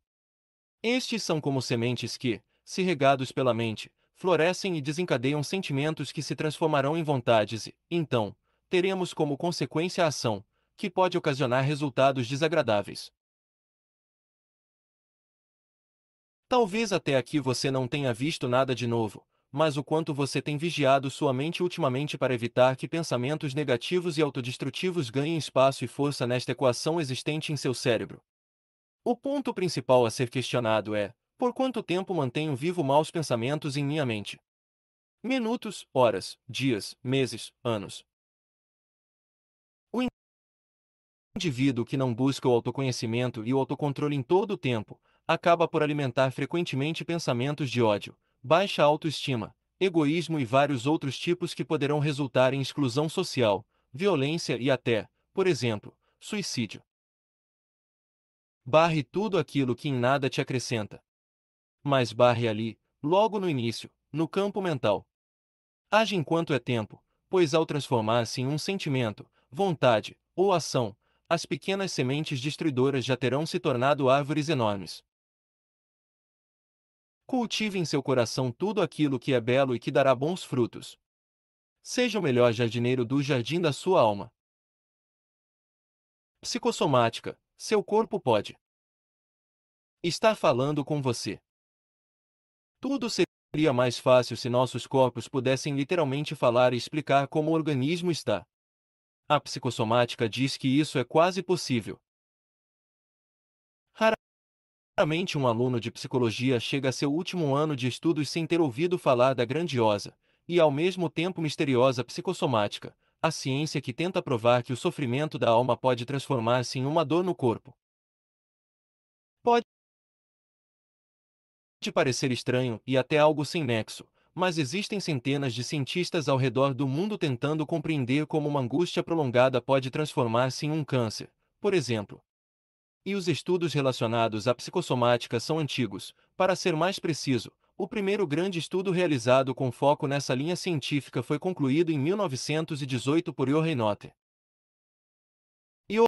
Estes são como sementes que, se regados pela mente, florescem e desencadeiam sentimentos que se transformarão em vontades e, então, teremos como consequência a ação, que pode ocasionar resultados desagradáveis. Talvez até aqui você não tenha visto nada de novo, mas o quanto você tem vigiado sua mente ultimamente para evitar que pensamentos negativos e autodestrutivos ganhem espaço e força nesta equação existente em seu cérebro. O ponto principal a ser questionado é: por quanto tempo mantenho vivo maus pensamentos em minha mente? Minutos, horas, dias, meses, anos. O indivíduo que não busca o autoconhecimento e o autocontrole em todo o tempo, acaba por alimentar frequentemente pensamentos de ódio, baixa autoestima, egoísmo e vários outros tipos que poderão resultar em exclusão social, violência e até, por exemplo, suicídio. Barre tudo aquilo que em nada te acrescenta. Mas barre ali, logo no início, no campo mental. Age enquanto é tempo, pois ao transformar-se em um sentimento, vontade ou ação, as pequenas sementes destruidoras já terão se tornado árvores enormes. Cultive em seu coração tudo aquilo que é belo e que dará bons frutos. Seja o melhor jardineiro do jardim da sua alma. Psicossomática, seu corpo pode estar falando com você. Tudo seria mais fácil se nossos corpos pudessem literalmente falar e explicar como o organismo está. A psicossomática diz que isso é quase possível. Raramente um aluno de psicologia chega a seu último ano de estudos sem ter ouvido falar da grandiosa, e ao mesmo tempo misteriosa psicossomática, a ciência que tenta provar que o sofrimento da alma pode transformar-se em uma dor no corpo. Pode parecer estranho e até algo sem nexo, mas existem centenas de cientistas ao redor do mundo tentando compreender como uma angústia prolongada pode transformar-se em um câncer, por exemplo. E os estudos relacionados à psicossomática são antigos. Para ser mais preciso, o primeiro grande estudo realizado com foco nessa linha científica foi concluído em 1918 por Johann Notter. Johann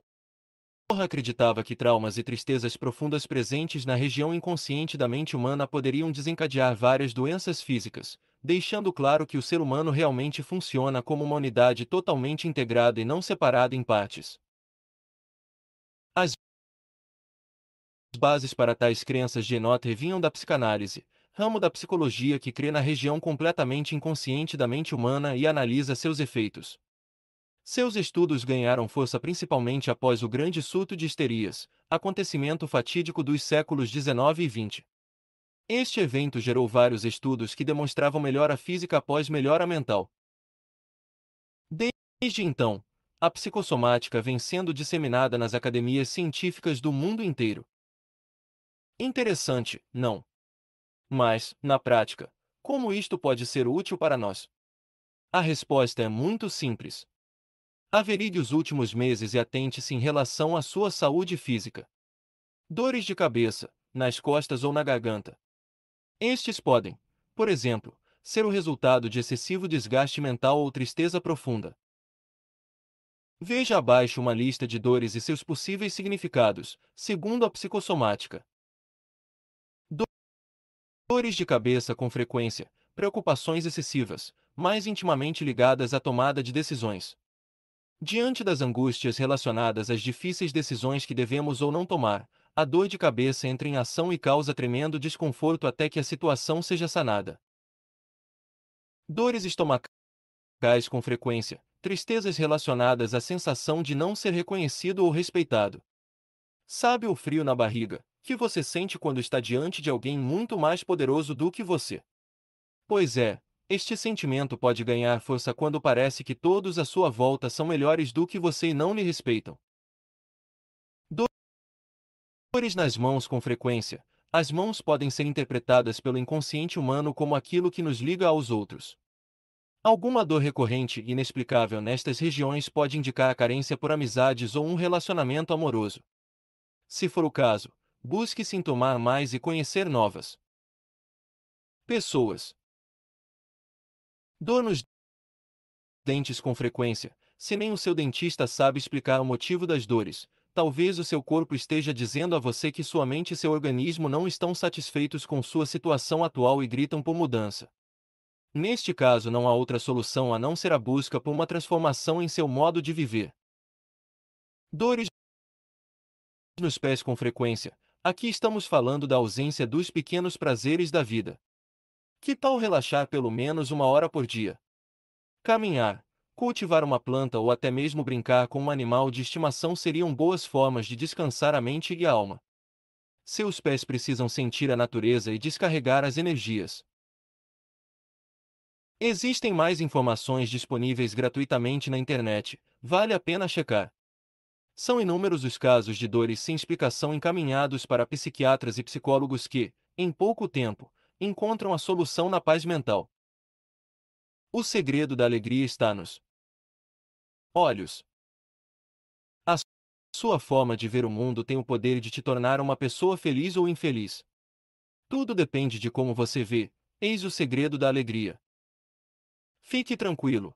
acreditava que traumas e tristezas profundas presentes na região inconsciente da mente humana poderiam desencadear várias doenças físicas, deixando claro que o ser humano realmente funciona como uma unidade totalmente integrada e não separada em partes. As bases para tais crenças de Notter vinham da psicanálise, ramo da psicologia que crê na região completamente inconsciente da mente humana e analisa seus efeitos. Seus estudos ganharam força principalmente após o Grande Surto de Histerias, acontecimento fatídico dos séculos XIX e XX. Este evento gerou vários estudos que demonstravam melhora física após melhora mental. Desde então, a psicossomática vem sendo disseminada nas academias científicas do mundo inteiro. Interessante, não? Mas, na prática, como isto pode ser útil para nós? A resposta é muito simples. Averige os últimos meses e atente-se em relação à sua saúde física. Dores de cabeça, nas costas ou na garganta. Estes podem, por exemplo, ser o resultado de excessivo desgaste mental ou tristeza profunda. Veja abaixo uma lista de dores e seus possíveis significados, segundo a psicossomática. Dores de cabeça com frequência, preocupações excessivas, mais intimamente ligadas à tomada de decisões. Diante das angústias relacionadas às difíceis decisões que devemos ou não tomar, a dor de cabeça entra em ação e causa tremendo desconforto até que a situação seja sanada. Dores estomacais com frequência, tristezas relacionadas à sensação de não ser reconhecido ou respeitado. Sabe o frio na barriga, que você sente quando está diante de alguém muito mais poderoso do que você? Pois é, este sentimento pode ganhar força quando parece que todos à sua volta são melhores do que você e não lhe respeitam. Dores nas mãos com frequência. As mãos podem ser interpretadas pelo inconsciente humano como aquilo que nos liga aos outros. Alguma dor recorrente e inexplicável nestas regiões pode indicar a carência por amizades ou um relacionamento amoroso. Se for o caso, busque se entomar mais e conhecer novas pessoas. Dor nos dentes com frequência. Se nem o seu dentista sabe explicar o motivo das dores, talvez o seu corpo esteja dizendo a você que sua mente e seu organismo não estão satisfeitos com sua situação atual e gritam por mudança. Neste caso, não há outra solução a não ser a busca por uma transformação em seu modo de viver. Dores nos pés com frequência. Aqui estamos falando da ausência dos pequenos prazeres da vida. Que tal relaxar pelo menos 1 hora por dia? Caminhar, cultivar uma planta ou até mesmo brincar com um animal de estimação seriam boas formas de descansar a mente e a alma. Seus pés precisam sentir a natureza e descarregar as energias. Existem mais informações disponíveis gratuitamente na internet, vale a pena checar. São inúmeros os casos de dores sem explicação encaminhados para psiquiatras e psicólogos que, em pouco tempo, encontram a solução na paz mental. O segredo da alegria está nos olhos. A sua forma de ver o mundo tem o poder de te tornar uma pessoa feliz ou infeliz. Tudo depende de como você vê, eis o segredo da alegria. Fique tranquilo.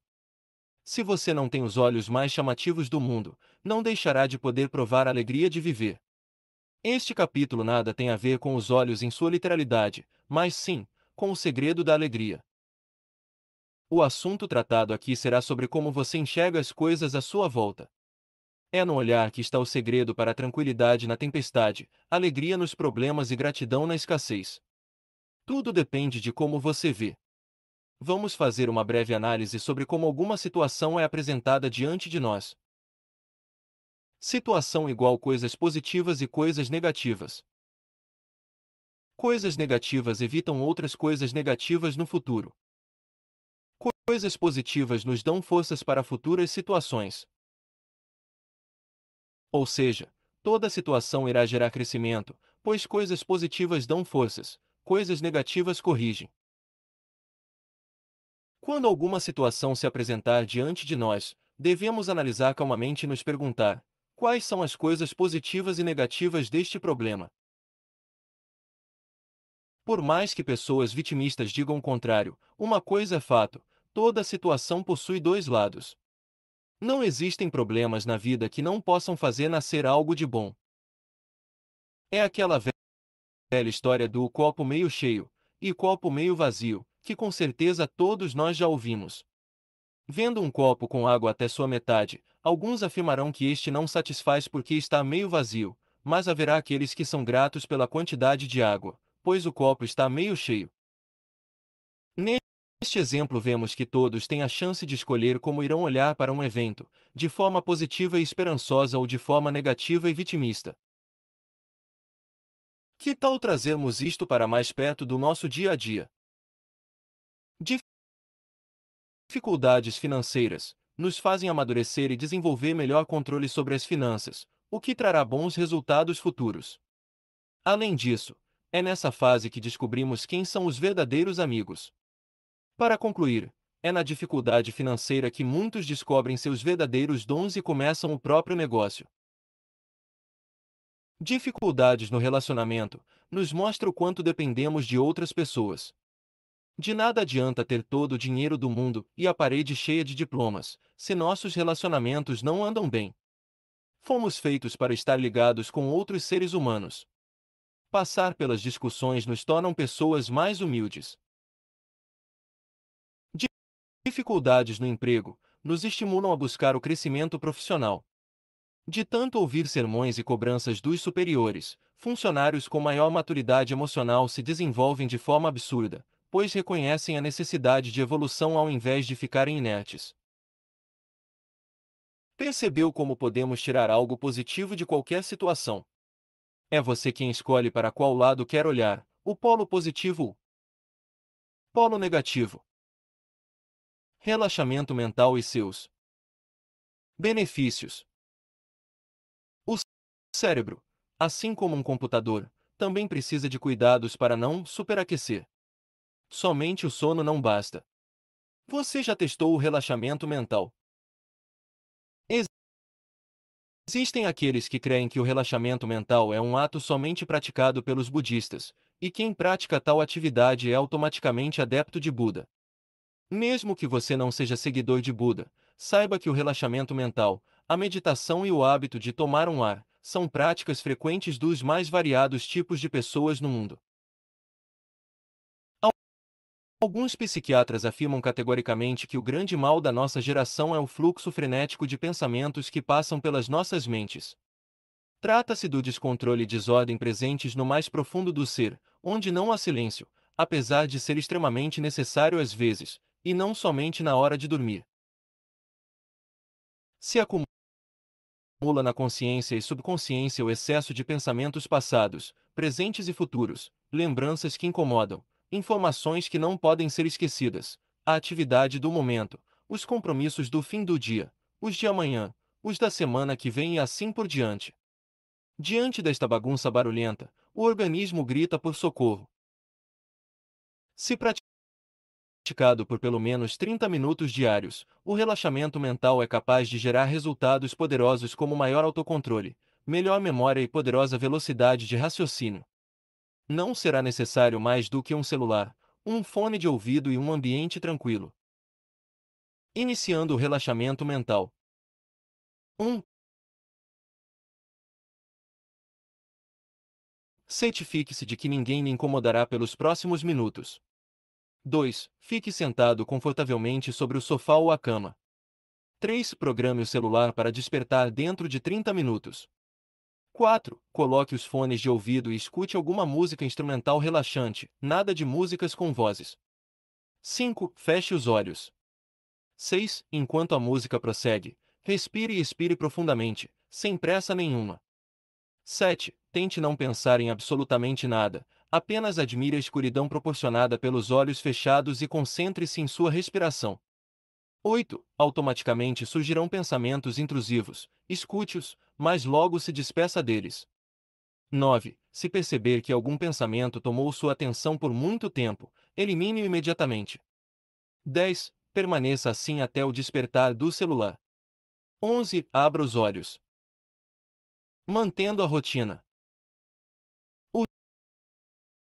Se você não tem os olhos mais chamativos do mundo, não deixará de poder provar a alegria de viver. Este capítulo nada tem a ver com os olhos em sua literalidade, mas sim, com o segredo da alegria. O assunto tratado aqui será sobre como você enxerga as coisas à sua volta. É no olhar que está o segredo para a tranquilidade na tempestade, alegria nos problemas e gratidão na escassez. Tudo depende de como você vê. Vamos fazer uma breve análise sobre como alguma situação é apresentada diante de nós. Situação igual coisas positivas e coisas negativas. Coisas negativas evitam outras coisas negativas no futuro. Coisas positivas nos dão forças para futuras situações. Ou seja, toda situação irá gerar crescimento, pois coisas positivas dão forças, coisas negativas corrigem. Quando alguma situação se apresentar diante de nós, devemos analisar calmamente e nos perguntar: quais são as coisas positivas e negativas deste problema? Por mais que pessoas vitimistas digam o contrário, uma coisa é fato: toda situação possui dois lados. Não existem problemas na vida que não possam fazer nascer algo de bom. É aquela velha história do copo meio cheio e copo meio vazio, que com certeza todos nós já ouvimos. Vendo um copo com água até sua metade, alguns afirmarão que este não satisfaz porque está meio vazio, mas haverá aqueles que são gratos pela quantidade de água, pois o copo está meio cheio. Neste exemplo vemos que todos têm a chance de escolher como irão olhar para um evento, de forma positiva e esperançosa ou de forma negativa e vitimista. Que tal trazermos isto para mais perto do nosso dia a dia? Dificuldades financeiras nos fazem amadurecer e desenvolver melhor controle sobre as finanças, o que trará bons resultados futuros. Além disso, é nessa fase que descobrimos quem são os verdadeiros amigos. Para concluir, é na dificuldade financeira que muitos descobrem seus verdadeiros dons e começam o próprio negócio. Dificuldades no relacionamento nos mostra o quanto dependemos de outras pessoas. De nada adianta ter todo o dinheiro do mundo e a parede cheia de diplomas, se nossos relacionamentos não andam bem. Fomos feitos para estar ligados com outros seres humanos. Passar pelas discussões nos tornam pessoas mais humildes. Dificuldades no emprego nos estimulam a buscar o crescimento profissional. De tanto ouvir sermões e cobranças dos superiores, funcionários com maior maturidade emocional se desenvolvem de forma absurda, pois reconhecem a necessidade de evolução ao invés de ficarem inertes. Percebeu como podemos tirar algo positivo de qualquer situação? É você quem escolhe para qual lado quer olhar, o polo positivo ou o polo negativo. Relaxamento mental e seus benefícios. O cérebro, assim como um computador, também precisa de cuidados para não superaquecer. Somente o sono não basta. Você já testou o relaxamento mental? Existem aqueles que creem que o relaxamento mental é um ato somente praticado pelos budistas, e quem pratica tal atividade é automaticamente adepto de Buda. Mesmo que você não seja seguidor de Buda, saiba que o relaxamento mental, a meditação e o hábito de tomar um ar, são práticas frequentes dos mais variados tipos de pessoas no mundo. Alguns psiquiatras afirmam categoricamente que o grande mal da nossa geração é o fluxo frenético de pensamentos que passam pelas nossas mentes. Trata-se do descontrole e desordem presentes no mais profundo do ser, onde não há silêncio, apesar de ser extremamente necessário às vezes, e não somente na hora de dormir. Se acumula na consciência e subconsciência o excesso de pensamentos passados, presentes e futuros, lembranças que incomodam, informações que não podem ser esquecidas, a atividade do momento, os compromissos do fim do dia, os de amanhã, os da semana que vem e assim por diante. Diante desta bagunça barulhenta, o organismo grita por socorro. Se praticado por pelo menos 30 minutos diários, o relaxamento mental é capaz de gerar resultados poderosos como maior autocontrole, melhor memória e poderosa velocidade de raciocínio. Não será necessário mais do que um celular, um fone de ouvido e um ambiente tranquilo. Iniciando o relaxamento mental. 1. Certifique-se de que ninguém lhe incomodará pelos próximos minutos. 2. Fique sentado confortavelmente sobre o sofá ou a cama. 3. Programe o celular para despertar dentro de 30 minutos. 4. Coloque os fones de ouvido e escute alguma música instrumental relaxante, nada de músicas com vozes. 5. Feche os olhos. 6. Enquanto a música prossegue, respire e expire profundamente, sem pressa nenhuma. 7. Tente não pensar em absolutamente nada, apenas admire a escuridão proporcionada pelos olhos fechados e concentre-se em sua respiração. 8. Automaticamente surgirão pensamentos intrusivos, escute-os, mas logo se despeça deles. 9. Se perceber que algum pensamento tomou sua atenção por muito tempo, elimine-o imediatamente. 10. Permaneça assim até o despertar do celular. 11. Abra os olhos. Mantendo a rotina. O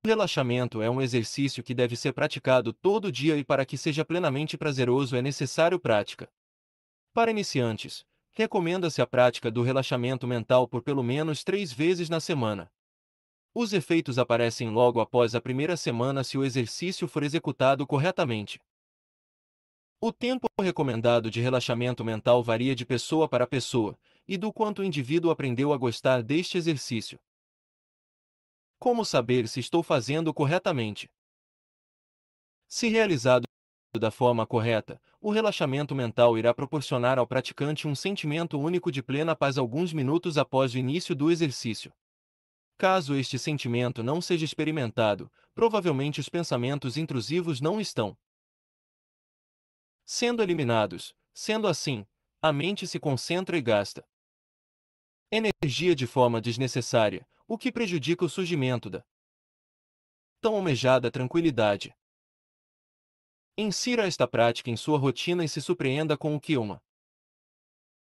relaxamento é um exercício que deve ser praticado todo dia e para que seja plenamente prazeroso é necessário prática. Para iniciantes, recomenda-se a prática do relaxamento mental por pelo menos 3 vezes na semana. Os efeitos aparecem logo após a primeira semana se o exercício for executado corretamente. O tempo recomendado de relaxamento mental varia de pessoa para pessoa, e do quanto o indivíduo aprendeu a gostar deste exercício. Como saber se estou fazendo corretamente? Se realizado da forma correta, o relaxamento mental irá proporcionar ao praticante um sentimento único de plena paz alguns minutos após o início do exercício. Caso este sentimento não seja experimentado, provavelmente os pensamentos intrusivos não estão sendo eliminados. Sendo assim, a mente se concentra e gasta energia de forma desnecessária, o que prejudica o surgimento da tão almejada tranquilidade. Insira esta prática em sua rotina e se surpreenda com o que uma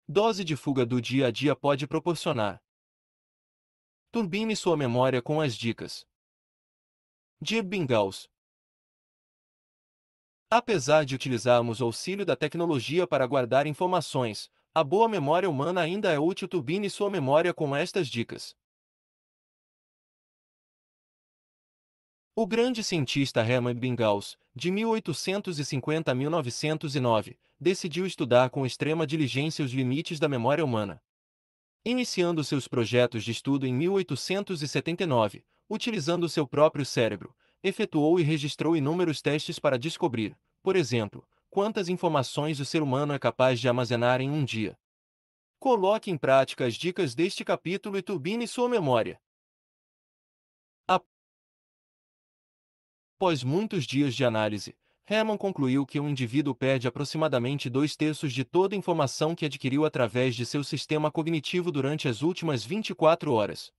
dose de fuga do dia a dia pode proporcionar. Turbine sua memória com as dicas de Ebbinghaus. Apesar de utilizarmos o auxílio da tecnologia para guardar informações, a boa memória humana ainda é útil. Turbine sua memória com estas dicas. O grande cientista Hermann Ebbinghaus, de 1850 a 1909, decidiu estudar com extrema diligência os limites da memória humana. Iniciando seus projetos de estudo em 1879, utilizando seu próprio cérebro, efetuou e registrou inúmeros testes para descobrir, por exemplo, quantas informações o ser humano é capaz de armazenar em um dia. Coloque em prática as dicas deste capítulo e turbine sua memória. Após muitos dias de análise, Hermann concluiu que um indivíduo perde aproximadamente 2/3 de toda a informação que adquiriu através de seu sistema cognitivo durante as últimas 24 horas.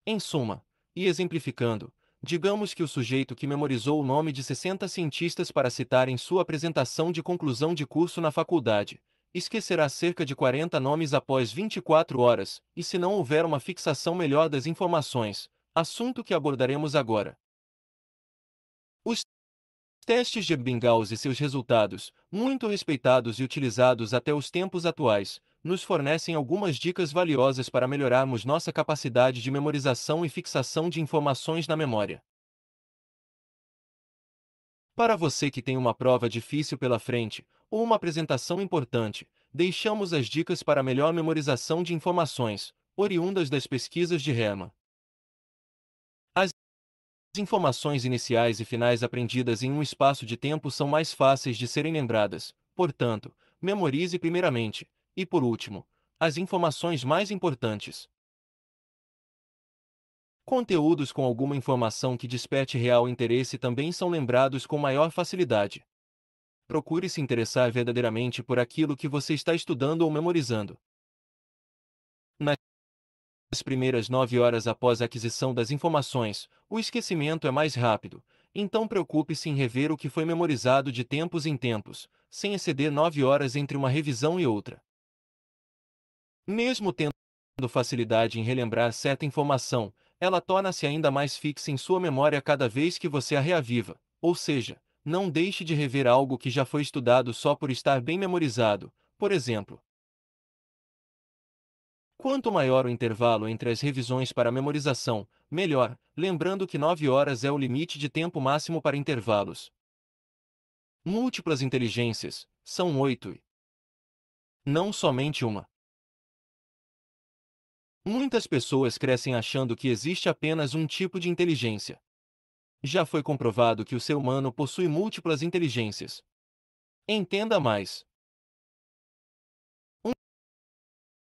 Em suma, e exemplificando, digamos que o sujeito que memorizou o nome de 60 cientistas para citar em sua apresentação de conclusão de curso na faculdade, esquecerá cerca de 40 nomes após 24 horas, e se não houver uma fixação melhor das informações, assunto que abordaremos agora. Os testes de Ebbinghaus e seus resultados, muito respeitados e utilizados até os tempos atuais, nos fornecem algumas dicas valiosas para melhorarmos nossa capacidade de memorização e fixação de informações na memória. Para você que tem uma prova difícil pela frente, ou uma apresentação importante, deixamos as dicas para melhor memorização de informações, oriundas das pesquisas de Hermann. As informações iniciais e finais aprendidas em um espaço de tempo são mais fáceis de serem lembradas, portanto, memorize primeiramente, e por último, as informações mais importantes. Conteúdos com alguma informação que desperte real interesse também são lembrados com maior facilidade. Procure se interessar verdadeiramente por aquilo que você está estudando ou memorizando. Nas primeiras 9 horas após a aquisição das informações, o esquecimento é mais rápido, então preocupe-se em rever o que foi memorizado de tempos em tempos, sem exceder 9 horas entre uma revisão e outra. Mesmo tendo facilidade em relembrar certa informação, ela torna-se ainda mais fixa em sua memória cada vez que você a reaviva, ou seja, não deixe de rever algo que já foi estudado só por estar bem memorizado, por exemplo. Quanto maior o intervalo entre as revisões para a memorização, melhor, lembrando que 9 horas é o limite de tempo máximo para intervalos. Múltiplas inteligências, são 8 e não somente uma. Muitas pessoas crescem achando que existe apenas um tipo de inteligência. Já foi comprovado que o ser humano possui múltiplas inteligências. Entenda mais.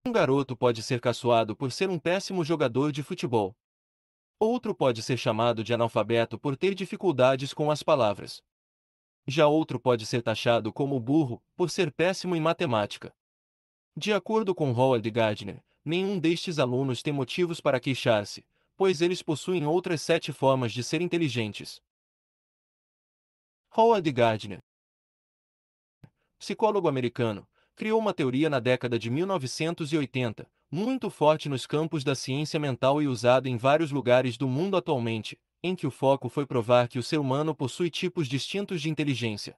Um garoto pode ser caçoado por ser um péssimo jogador de futebol. Outro pode ser chamado de analfabeto por ter dificuldades com as palavras. Já outro pode ser taxado como burro por ser péssimo em matemática. De acordo com Howard Gardner, nenhum destes alunos tem motivos para queixar-se, pois eles possuem outras 7 formas de ser inteligentes. Howard Gardner, psicólogo americano, criou uma teoria na década de 1980, muito forte nos campos da ciência mental e usada em vários lugares do mundo atualmente, em que o foco foi provar que o ser humano possui tipos distintos de inteligência.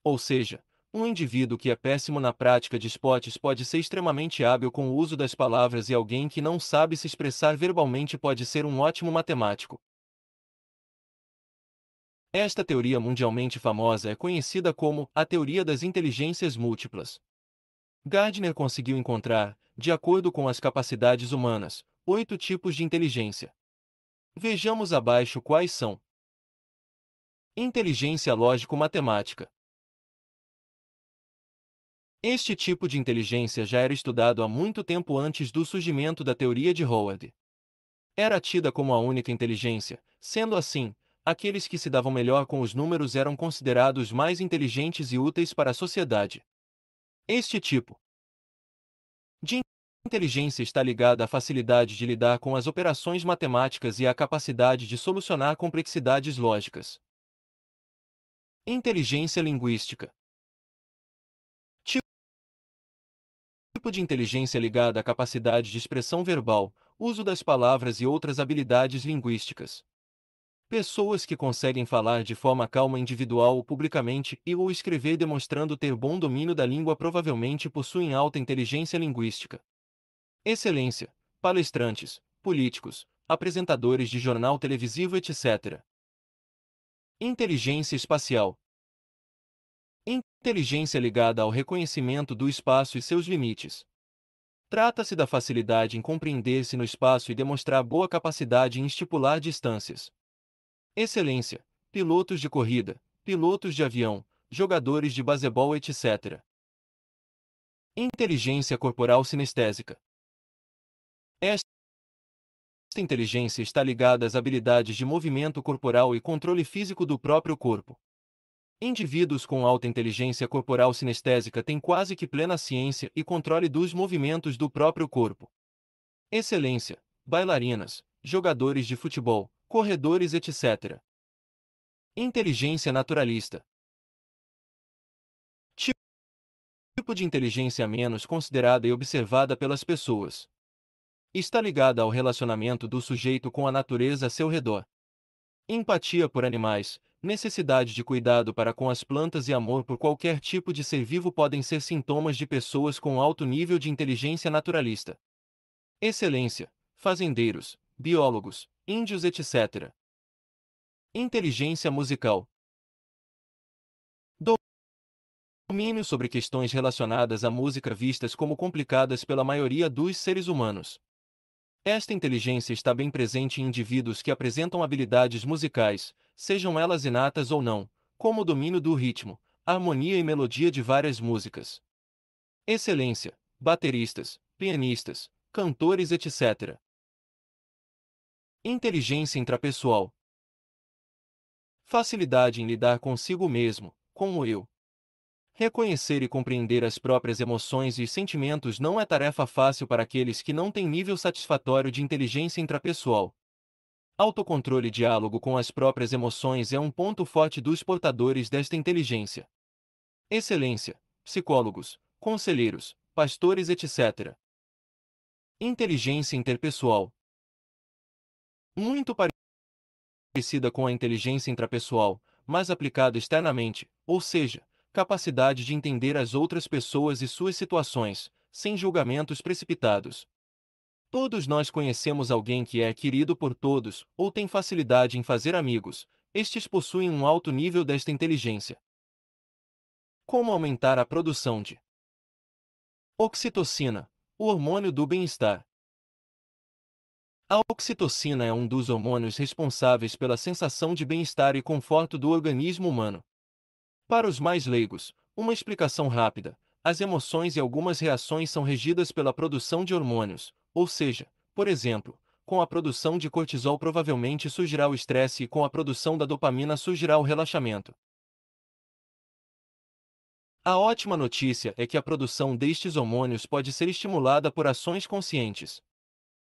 Ou seja, um indivíduo que é péssimo na prática de esportes pode ser extremamente hábil com o uso das palavras e alguém que não sabe se expressar verbalmente pode ser um ótimo matemático. Esta teoria mundialmente famosa é conhecida como a teoria das inteligências múltiplas. Gardner conseguiu encontrar, de acordo com as capacidades humanas, 8 tipos de inteligência. Vejamos abaixo quais são. Inteligência lógico-matemática. Este tipo de inteligência já era estudado há muito tempo antes do surgimento da teoria de Howard. Era tida como a única inteligência, sendo assim, aqueles que se davam melhor com os números eram considerados mais inteligentes e úteis para a sociedade. Este tipo de inteligência está ligada à facilidade de lidar com as operações matemáticas e à capacidade de solucionar complexidades lógicas. Inteligência linguística. Tipo de inteligência ligada à capacidade de expressão verbal, uso das palavras e outras habilidades linguísticas. Pessoas que conseguem falar de forma calma individual ou publicamente e ou escrever demonstrando ter bom domínio da língua provavelmente possuem alta inteligência linguística. Excelência, palestrantes, políticos, apresentadores de jornal televisivo, etc. Inteligência espacial. Inteligência ligada ao reconhecimento do espaço e seus limites. Trata-se da facilidade em compreender-se no espaço e demonstrar boa capacidade em estipular distâncias. Excelência, pilotos de corrida, pilotos de avião, jogadores de basebol, etc. Inteligência corporal sinestésica. Esta inteligência está ligada às habilidades de movimento corporal e controle físico do próprio corpo. Indivíduos com alta inteligência corporal sinestésica têm quase que plena ciência e controle dos movimentos do próprio corpo. Excelência, bailarinas, jogadores de futebol, corredores, etc. Inteligência naturalista. Tipo de inteligência menos considerada e observada pelas pessoas. Está ligada ao relacionamento do sujeito com a natureza a seu redor. Empatia por animais, necessidade de cuidado para com as plantas e amor por qualquer tipo de ser vivo podem ser sintomas de pessoas com alto nível de inteligência naturalista. Excelência, fazendeiros, biólogos, índios, etc. Inteligência musical. Domínio sobre questões relacionadas à música vistas como complicadas pela maioria dos seres humanos. Esta inteligência está bem presente em indivíduos que apresentam habilidades musicais, sejam elas inatas ou não, como o domínio do ritmo, harmonia e melodia de várias músicas. Excelência, bateristas, pianistas, cantores, etc. Inteligência intrapessoal. Facilidade em lidar consigo mesmo, com o eu. Reconhecer e compreender as próprias emoções e sentimentos não é tarefa fácil para aqueles que não têm nível satisfatório de inteligência intrapessoal. Autocontrole e diálogo com as próprias emoções é um ponto forte dos portadores desta inteligência. Excelência, psicólogos, conselheiros, pastores, etc. Inteligência interpessoal. Muito parecida com a inteligência intrapessoal, mas aplicada externamente, ou seja, capacidade de entender as outras pessoas e suas situações, sem julgamentos precipitados. Todos nós conhecemos alguém que é querido por todos, ou tem facilidade em fazer amigos. Estes possuem um alto nível desta inteligência. Como aumentar a produção de oxitocina, o hormônio do bem-estar? A oxitocina é um dos hormônios responsáveis pela sensação de bem-estar e conforto do organismo humano. Para os mais leigos, uma explicação rápida: as emoções e algumas reações são regidas pela produção de hormônios, ou seja, por exemplo, com a produção de cortisol provavelmente surgirá o estresse e com a produção da dopamina surgirá o relaxamento. A ótima notícia é que a produção destes hormônios pode ser estimulada por ações conscientes.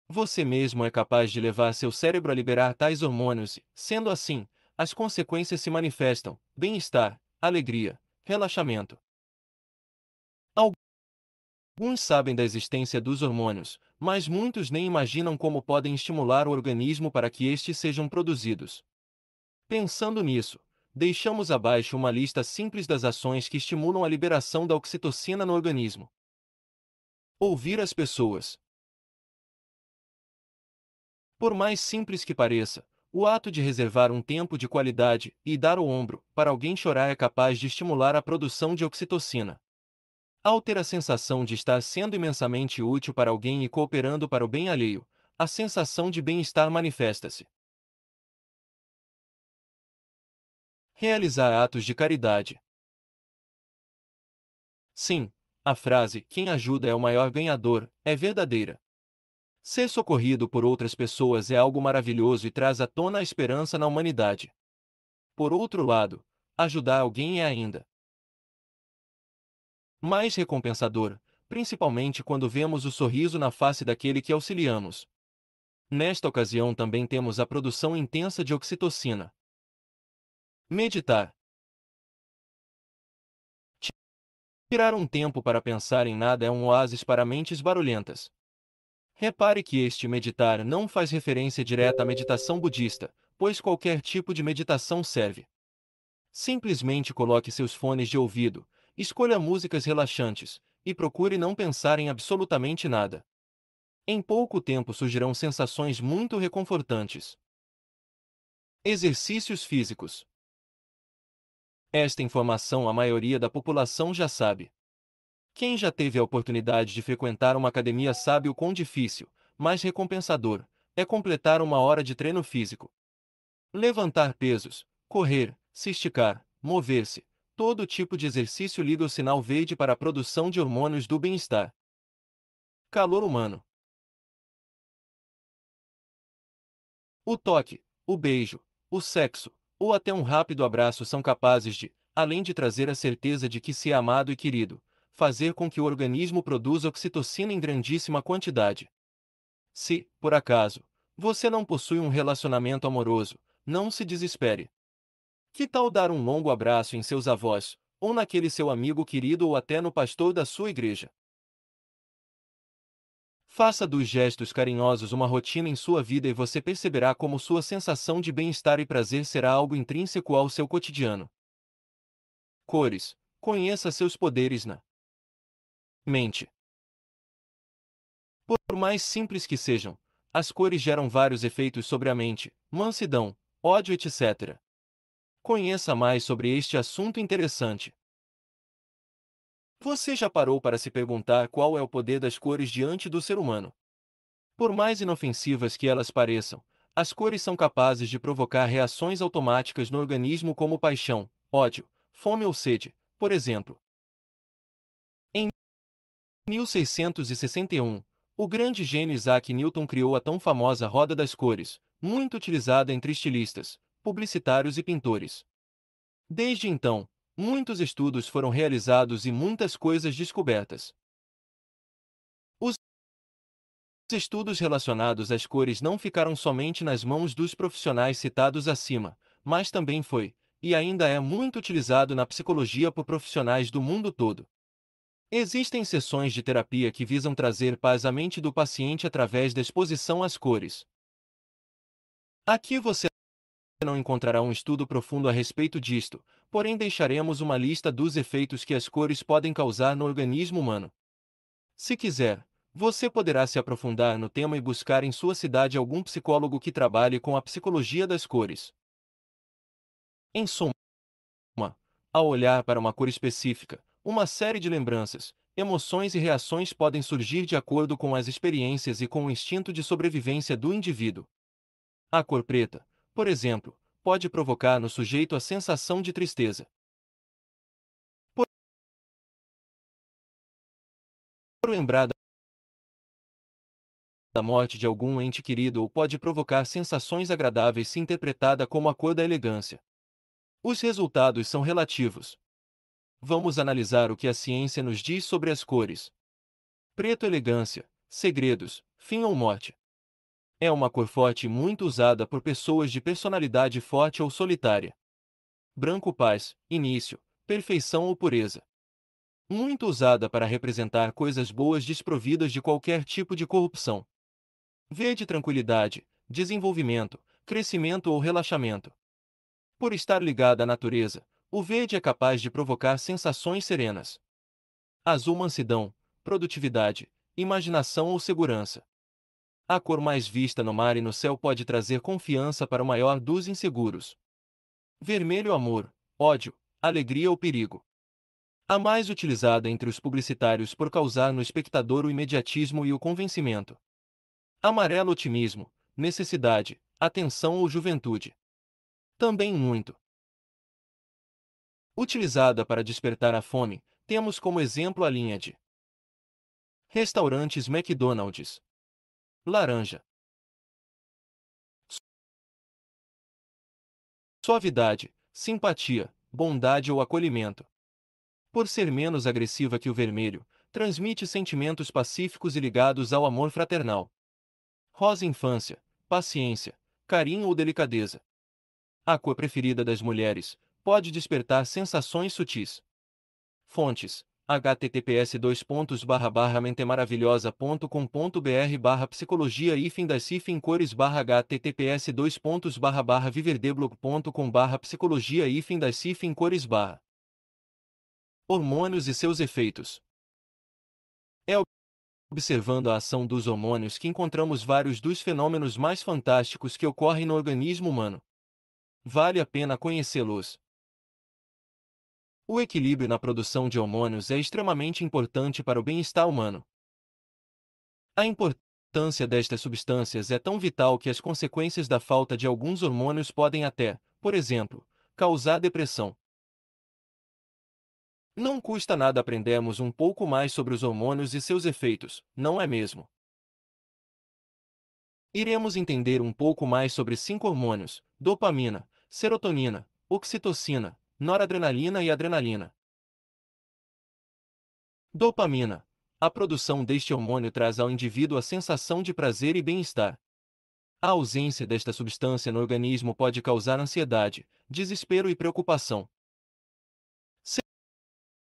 Você mesmo é capaz de levar seu cérebro a liberar tais hormônios e, sendo assim, as consequências se manifestam: bem-estar, alegria, relaxamento. Alguns sabem da existência dos hormônios, mas muitos nem imaginam como podem estimular o organismo para que estes sejam produzidos. Pensando nisso, deixamos abaixo uma lista simples das ações que estimulam a liberação da oxitocina no organismo. Ouvir as pessoas. Por mais simples que pareça, o ato de reservar um tempo de qualidade e dar o ombro para alguém chorar é capaz de estimular a produção de oxitocina. Ao ter a sensação de estar sendo imensamente útil para alguém e cooperando para o bem alheio, a sensação de bem-estar manifesta-se. Realizar atos de caridade. Sim, a frase "quem ajuda é o maior ganhador" é verdadeira. Ser socorrido por outras pessoas é algo maravilhoso e traz à tona a esperança na humanidade. Por outro lado, ajudar alguém é ainda mais recompensador, principalmente quando vemos o sorriso na face daquele que auxiliamos. Nesta ocasião também temos a produção intensa de oxitocina. Meditar. Tirar um tempo para pensar em nada é um oásis para mentes barulhentas. Repare que este meditar não faz referência direta à meditação budista, pois qualquer tipo de meditação serve. Simplesmente coloque seus fones de ouvido, escolha músicas relaxantes, e procure não pensar em absolutamente nada. Em pouco tempo surgirão sensações muito reconfortantes. Exercícios físicos. Esta informação a maioria da população já sabe. Quem já teve a oportunidade de frequentar uma academia sabe o quão difícil, mas recompensador, é completar uma hora de treino físico. Levantar pesos, correr, se esticar, mover-se, todo tipo de exercício liga o sinal verde para a produção de hormônios do bem-estar. Calor humano. O toque, o beijo, o sexo, ou até um rápido abraço são capazes de, além de trazer a certeza de que se é amado e querido, fazer com que o organismo produza oxitocina em grandíssima quantidade. Se, por acaso, você não possui um relacionamento amoroso, não se desespere. Que tal dar um longo abraço em seus avós, ou naquele seu amigo querido ou até no pastor da sua igreja? Faça dos gestos carinhosos uma rotina em sua vida e você perceberá como sua sensação de bem-estar e prazer será algo intrínseco ao seu cotidiano. Cores. Conheça seus poderes na mente. Por mais simples que sejam, as cores geram vários efeitos sobre a mente, mansidão, ódio, etc. Conheça mais sobre este assunto interessante. Você já parou para se perguntar qual é o poder das cores diante do ser humano? Por mais inofensivas que elas pareçam, as cores são capazes de provocar reações automáticas no organismo como paixão, ódio, fome ou sede, por exemplo. Em 1661, o grande gênio Isaac Newton criou a tão famosa roda das cores, muito utilizada entre estilistas, publicitários e pintores. Desde então, muitos estudos foram realizados e muitas coisas descobertas. Os estudos relacionados às cores não ficaram somente nas mãos dos profissionais citados acima, mas também foi, e ainda é muito utilizado na psicologia por profissionais do mundo todo. Existem sessões de terapia que visam trazer paz à mente do paciente através da exposição às cores. Aqui você não encontrará um estudo profundo a respeito disto, porém deixaremos uma lista dos efeitos que as cores podem causar no organismo humano. Se quiser, você poderá se aprofundar no tema e buscar em sua cidade algum psicólogo que trabalhe com a psicologia das cores. Em suma, ao olhar para uma cor específica, uma série de lembranças, emoções e reações podem surgir de acordo com as experiências e com o instinto de sobrevivência do indivíduo. A cor preta, por exemplo, pode provocar no sujeito a sensação de tristeza. Por lembrar da morte de algum ente querido ou pode provocar sensações agradáveis se interpretada como a cor da elegância. Os resultados são relativos. Vamos analisar o que a ciência nos diz sobre as cores. Preto, elegância, segredos, fim ou morte. É uma cor forte e muito usada por pessoas de personalidade forte ou solitária. Branco, paz, início, perfeição ou pureza. Muito usada para representar coisas boas desprovidas de qualquer tipo de corrupção. Verde, tranquilidade, desenvolvimento, crescimento ou relaxamento. Por estar ligada à natureza, o verde é capaz de provocar sensações serenas. Azul, mansidão, produtividade, imaginação ou segurança. A cor mais vista no mar e no céu pode trazer confiança para o maior dos inseguros. Vermelho, amor, ódio, alegria ou perigo. A mais utilizada entre os publicitários por causar no espectador o imediatismo e o convencimento. Amarelo, otimismo, necessidade, atenção ou juventude. Também muito utilizada para despertar a fome, temos como exemplo a linha de restaurantes McDonald's. Laranja. Suavidade, simpatia, bondade ou acolhimento. Por ser menos agressiva que o vermelho, transmite sentimentos pacíficos e ligados ao amor fraternal. Rosa, infância, paciência, carinho ou delicadeza. A cor preferida das mulheres, pode despertar sensações sutis. Fontes: https://menteMaravilhosa.com.br/psicologia-das-cores/viverdeblogs.com/psicologia-das-cores. Hormônios e seus efeitos. É observando a ação dos hormônios que encontramos vários dos fenômenos mais fantásticos que ocorrem no organismo humano. Vale a pena conhecê-los. O equilíbrio na produção de hormônios é extremamente importante para o bem-estar humano. A importância destas substâncias é tão vital que as consequências da falta de alguns hormônios podem até, por exemplo, causar depressão. Não custa nada aprendermos um pouco mais sobre os hormônios e seus efeitos, não é mesmo? Iremos entender um pouco mais sobre 5 hormônios: dopamina, serotonina, oxitocina, noradrenalina e adrenalina. Dopamina. A produção deste hormônio traz ao indivíduo a sensação de prazer e bem-estar. A ausência desta substância no organismo pode causar ansiedade, desespero e preocupação.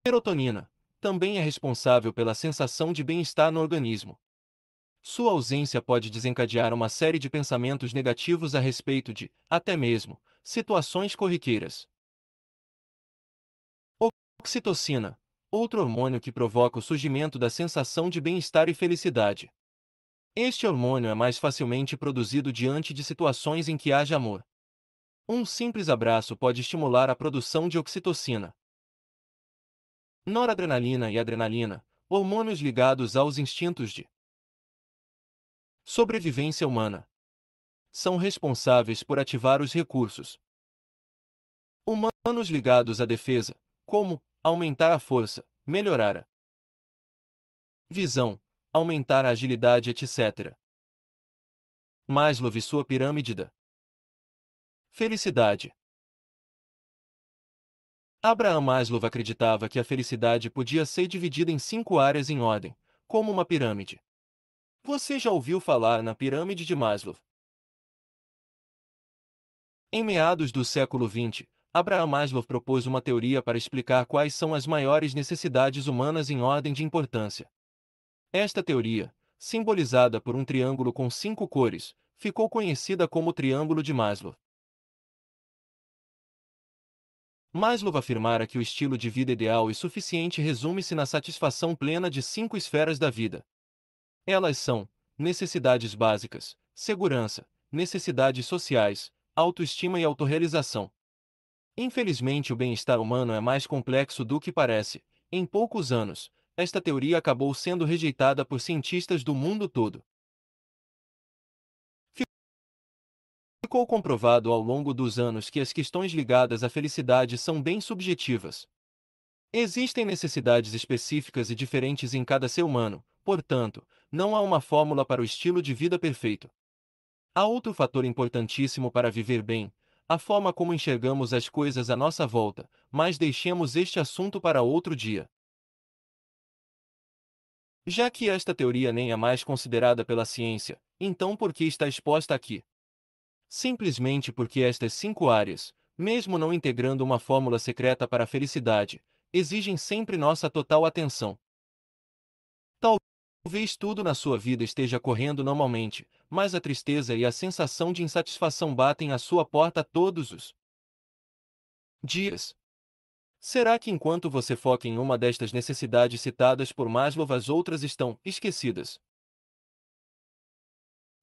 Serotonina. Também é responsável pela sensação de bem-estar no organismo. Sua ausência pode desencadear uma série de pensamentos negativos a respeito de, até mesmo, situações corriqueiras. Oxitocina, outro hormônio que provoca o surgimento da sensação de bem-estar e felicidade. Este hormônio é mais facilmente produzido diante de situações em que haja amor. Um simples abraço pode estimular a produção de oxitocina. Noradrenalina e adrenalina, hormônios ligados aos instintos de sobrevivência humana, são responsáveis por ativar os recursos humanos ligados à defesa, como aumentar a força, melhorar a visão, aumentar a agilidade, etc. Maslow e sua pirâmide da felicidade. Abraham Maslow acreditava que a felicidade podia ser dividida em 5 áreas em ordem, como uma pirâmide. Você já ouviu falar na pirâmide de Maslow? Em meados do século XX, Abraham Maslow propôs uma teoria para explicar quais são as maiores necessidades humanas em ordem de importância. Esta teoria, simbolizada por um triângulo com 5 cores, ficou conhecida como o Triângulo de Maslow. Maslow afirmara que o estilo de vida ideal e suficiente resume-se na satisfação plena de 5 esferas da vida. Elas são necessidades básicas, segurança, necessidades sociais, autoestima e autorrealização. Infelizmente, o bem-estar humano é mais complexo do que parece. Em poucos anos, esta teoria acabou sendo rejeitada por cientistas do mundo todo. Ficou comprovado ao longo dos anos que as questões ligadas à felicidade são bem subjetivas. Existem necessidades específicas e diferentes em cada ser humano, portanto, não há uma fórmula para o estilo de vida perfeito. Há outro fator importantíssimo para viver bem: a forma como enxergamos as coisas à nossa volta, mas deixemos este assunto para outro dia. Já que esta teoria nem é mais considerada pela ciência, então por que está exposta aqui? Simplesmente porque estas 5 áreas, mesmo não integrando uma fórmula secreta para a felicidade, exigem sempre nossa total atenção. Talvez tudo na sua vida esteja correndo normalmente, mas a tristeza e a sensação de insatisfação batem à sua porta todos os dias. Será que enquanto você foca em uma destas necessidades citadas por Maslow, as outras estão esquecidas?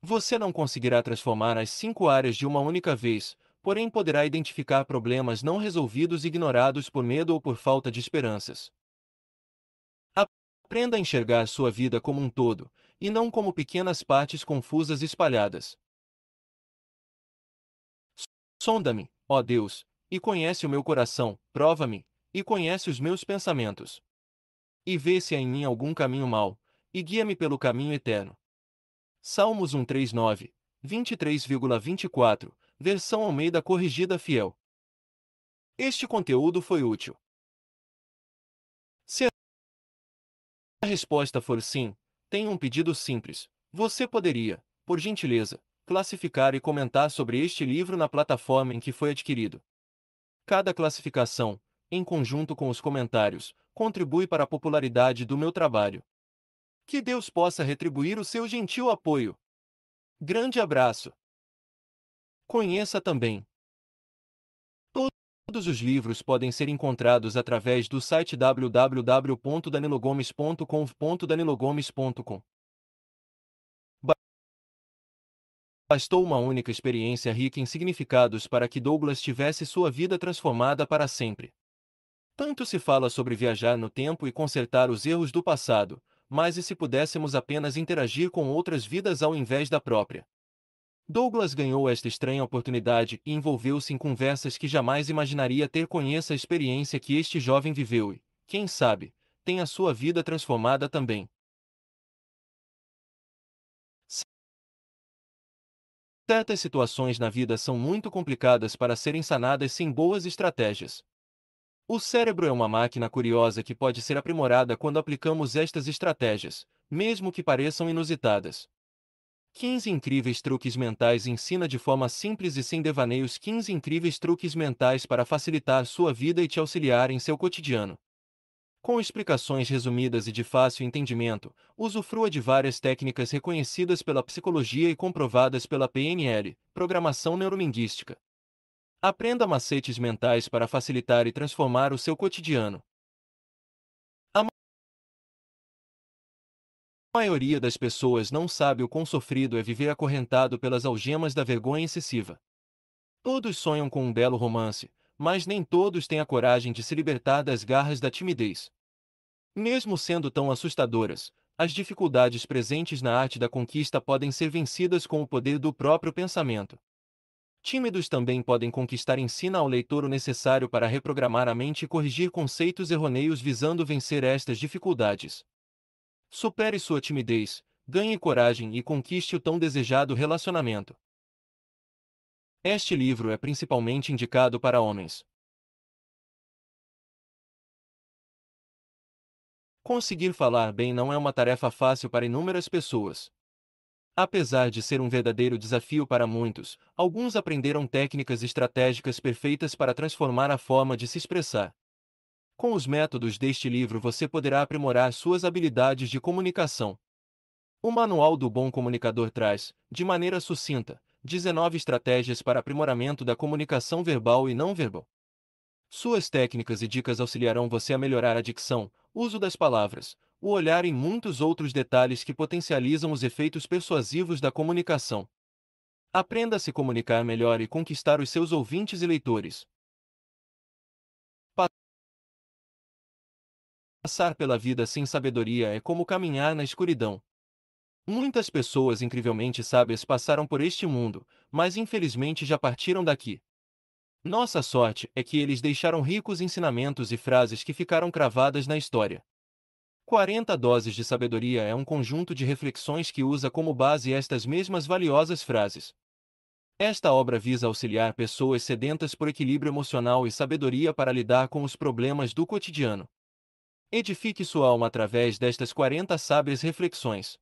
Você não conseguirá transformar as 5 áreas de uma única vez, porém poderá identificar problemas não resolvidos ignorados por medo ou por falta de esperanças. Aprenda a enxergar sua vida como um todo, e não como pequenas partes confusas espalhadas. Sonda-me, ó Deus, e conhece o meu coração, prova-me, e conhece os meus pensamentos. E vê se há em mim algum caminho mau, e guia-me pelo caminho eterno. Salmos 139, 23,24, versão Almeida Corrigida Fiel. Este conteúdo foi útil. Se a resposta for sim, tenho um pedido simples. Você poderia, por gentileza, classificar e comentar sobre este livro na plataforma em que foi adquirido. Cada classificação, em conjunto com os comentários, contribui para a popularidade do meu trabalho. Que Deus possa retribuir o seu gentil apoio. Grande abraço. Conheça também. Todos os livros podem ser encontrados através do site www.danilogomes.com.br. Bastou uma única experiência rica em significados para que Douglas tivesse sua vida transformada para sempre. Tanto se fala sobre viajar no tempo e consertar os erros do passado, mas e se pudéssemos apenas interagir com outras vidas ao invés da própria? Douglas ganhou esta estranha oportunidade e envolveu-se em conversas que jamais imaginaria ter. Conheça a experiência que este jovem viveu e, quem sabe, tenha sua vida transformada também. Certas situações na vida são muito complicadas para serem sanadas sem boas estratégias. O cérebro é uma máquina curiosa que pode ser aprimorada quando aplicamos estas estratégias, mesmo que pareçam inusitadas. 15 incríveis truques mentais ensina de forma simples e sem devaneios 15 incríveis truques mentais para facilitar sua vida e te auxiliar em seu cotidiano. Com explicações resumidas e de fácil entendimento, usufrua de várias técnicas reconhecidas pela psicologia e comprovadas pela PNL, Programação Neurolinguística. Aprenda macetes mentais para facilitar e transformar o seu cotidiano. A maioria das pessoas não sabe o quão sofrido é viver acorrentado pelas algemas da vergonha excessiva. Todos sonham com um belo romance, mas nem todos têm a coragem de se libertar das garras da timidez. Mesmo sendo tão assustadoras, as dificuldades presentes na arte da conquista podem ser vencidas com o poder do próprio pensamento. Tímidos também podem conquistar. Ensina ao leitor o necessário para reprogramar a mente e corrigir conceitos errôneos visando vencer estas dificuldades. Supere sua timidez, ganhe coragem e conquiste o tão desejado relacionamento. Este livro é principalmente indicado para homens. Conseguir falar bem não é uma tarefa fácil para inúmeras pessoas. Apesar de ser um verdadeiro desafio para muitos, alguns aprenderam técnicas estratégicas perfeitas para transformar a forma de se expressar. Com os métodos deste livro você poderá aprimorar suas habilidades de comunicação. O Manual do Bom Comunicador traz, de maneira sucinta, 19 estratégias para aprimoramento da comunicação verbal e não verbal. Suas técnicas e dicas auxiliarão você a melhorar a dicção, uso das palavras, o olhar e muitos outros detalhes que potencializam os efeitos persuasivos da comunicação. Aprenda a se comunicar melhor e conquistar os seus ouvintes e leitores. Passar pela vida sem sabedoria é como caminhar na escuridão. Muitas pessoas incrivelmente sábias passaram por este mundo, mas infelizmente já partiram daqui. Nossa sorte é que eles deixaram ricos ensinamentos e frases que ficaram cravadas na história. 40 doses de sabedoria é um conjunto de reflexões que usa como base estas mesmas valiosas frases. Esta obra visa auxiliar pessoas sedentas por equilíbrio emocional e sabedoria para lidar com os problemas do cotidiano. Edifique sua alma através destas 40 sábias reflexões.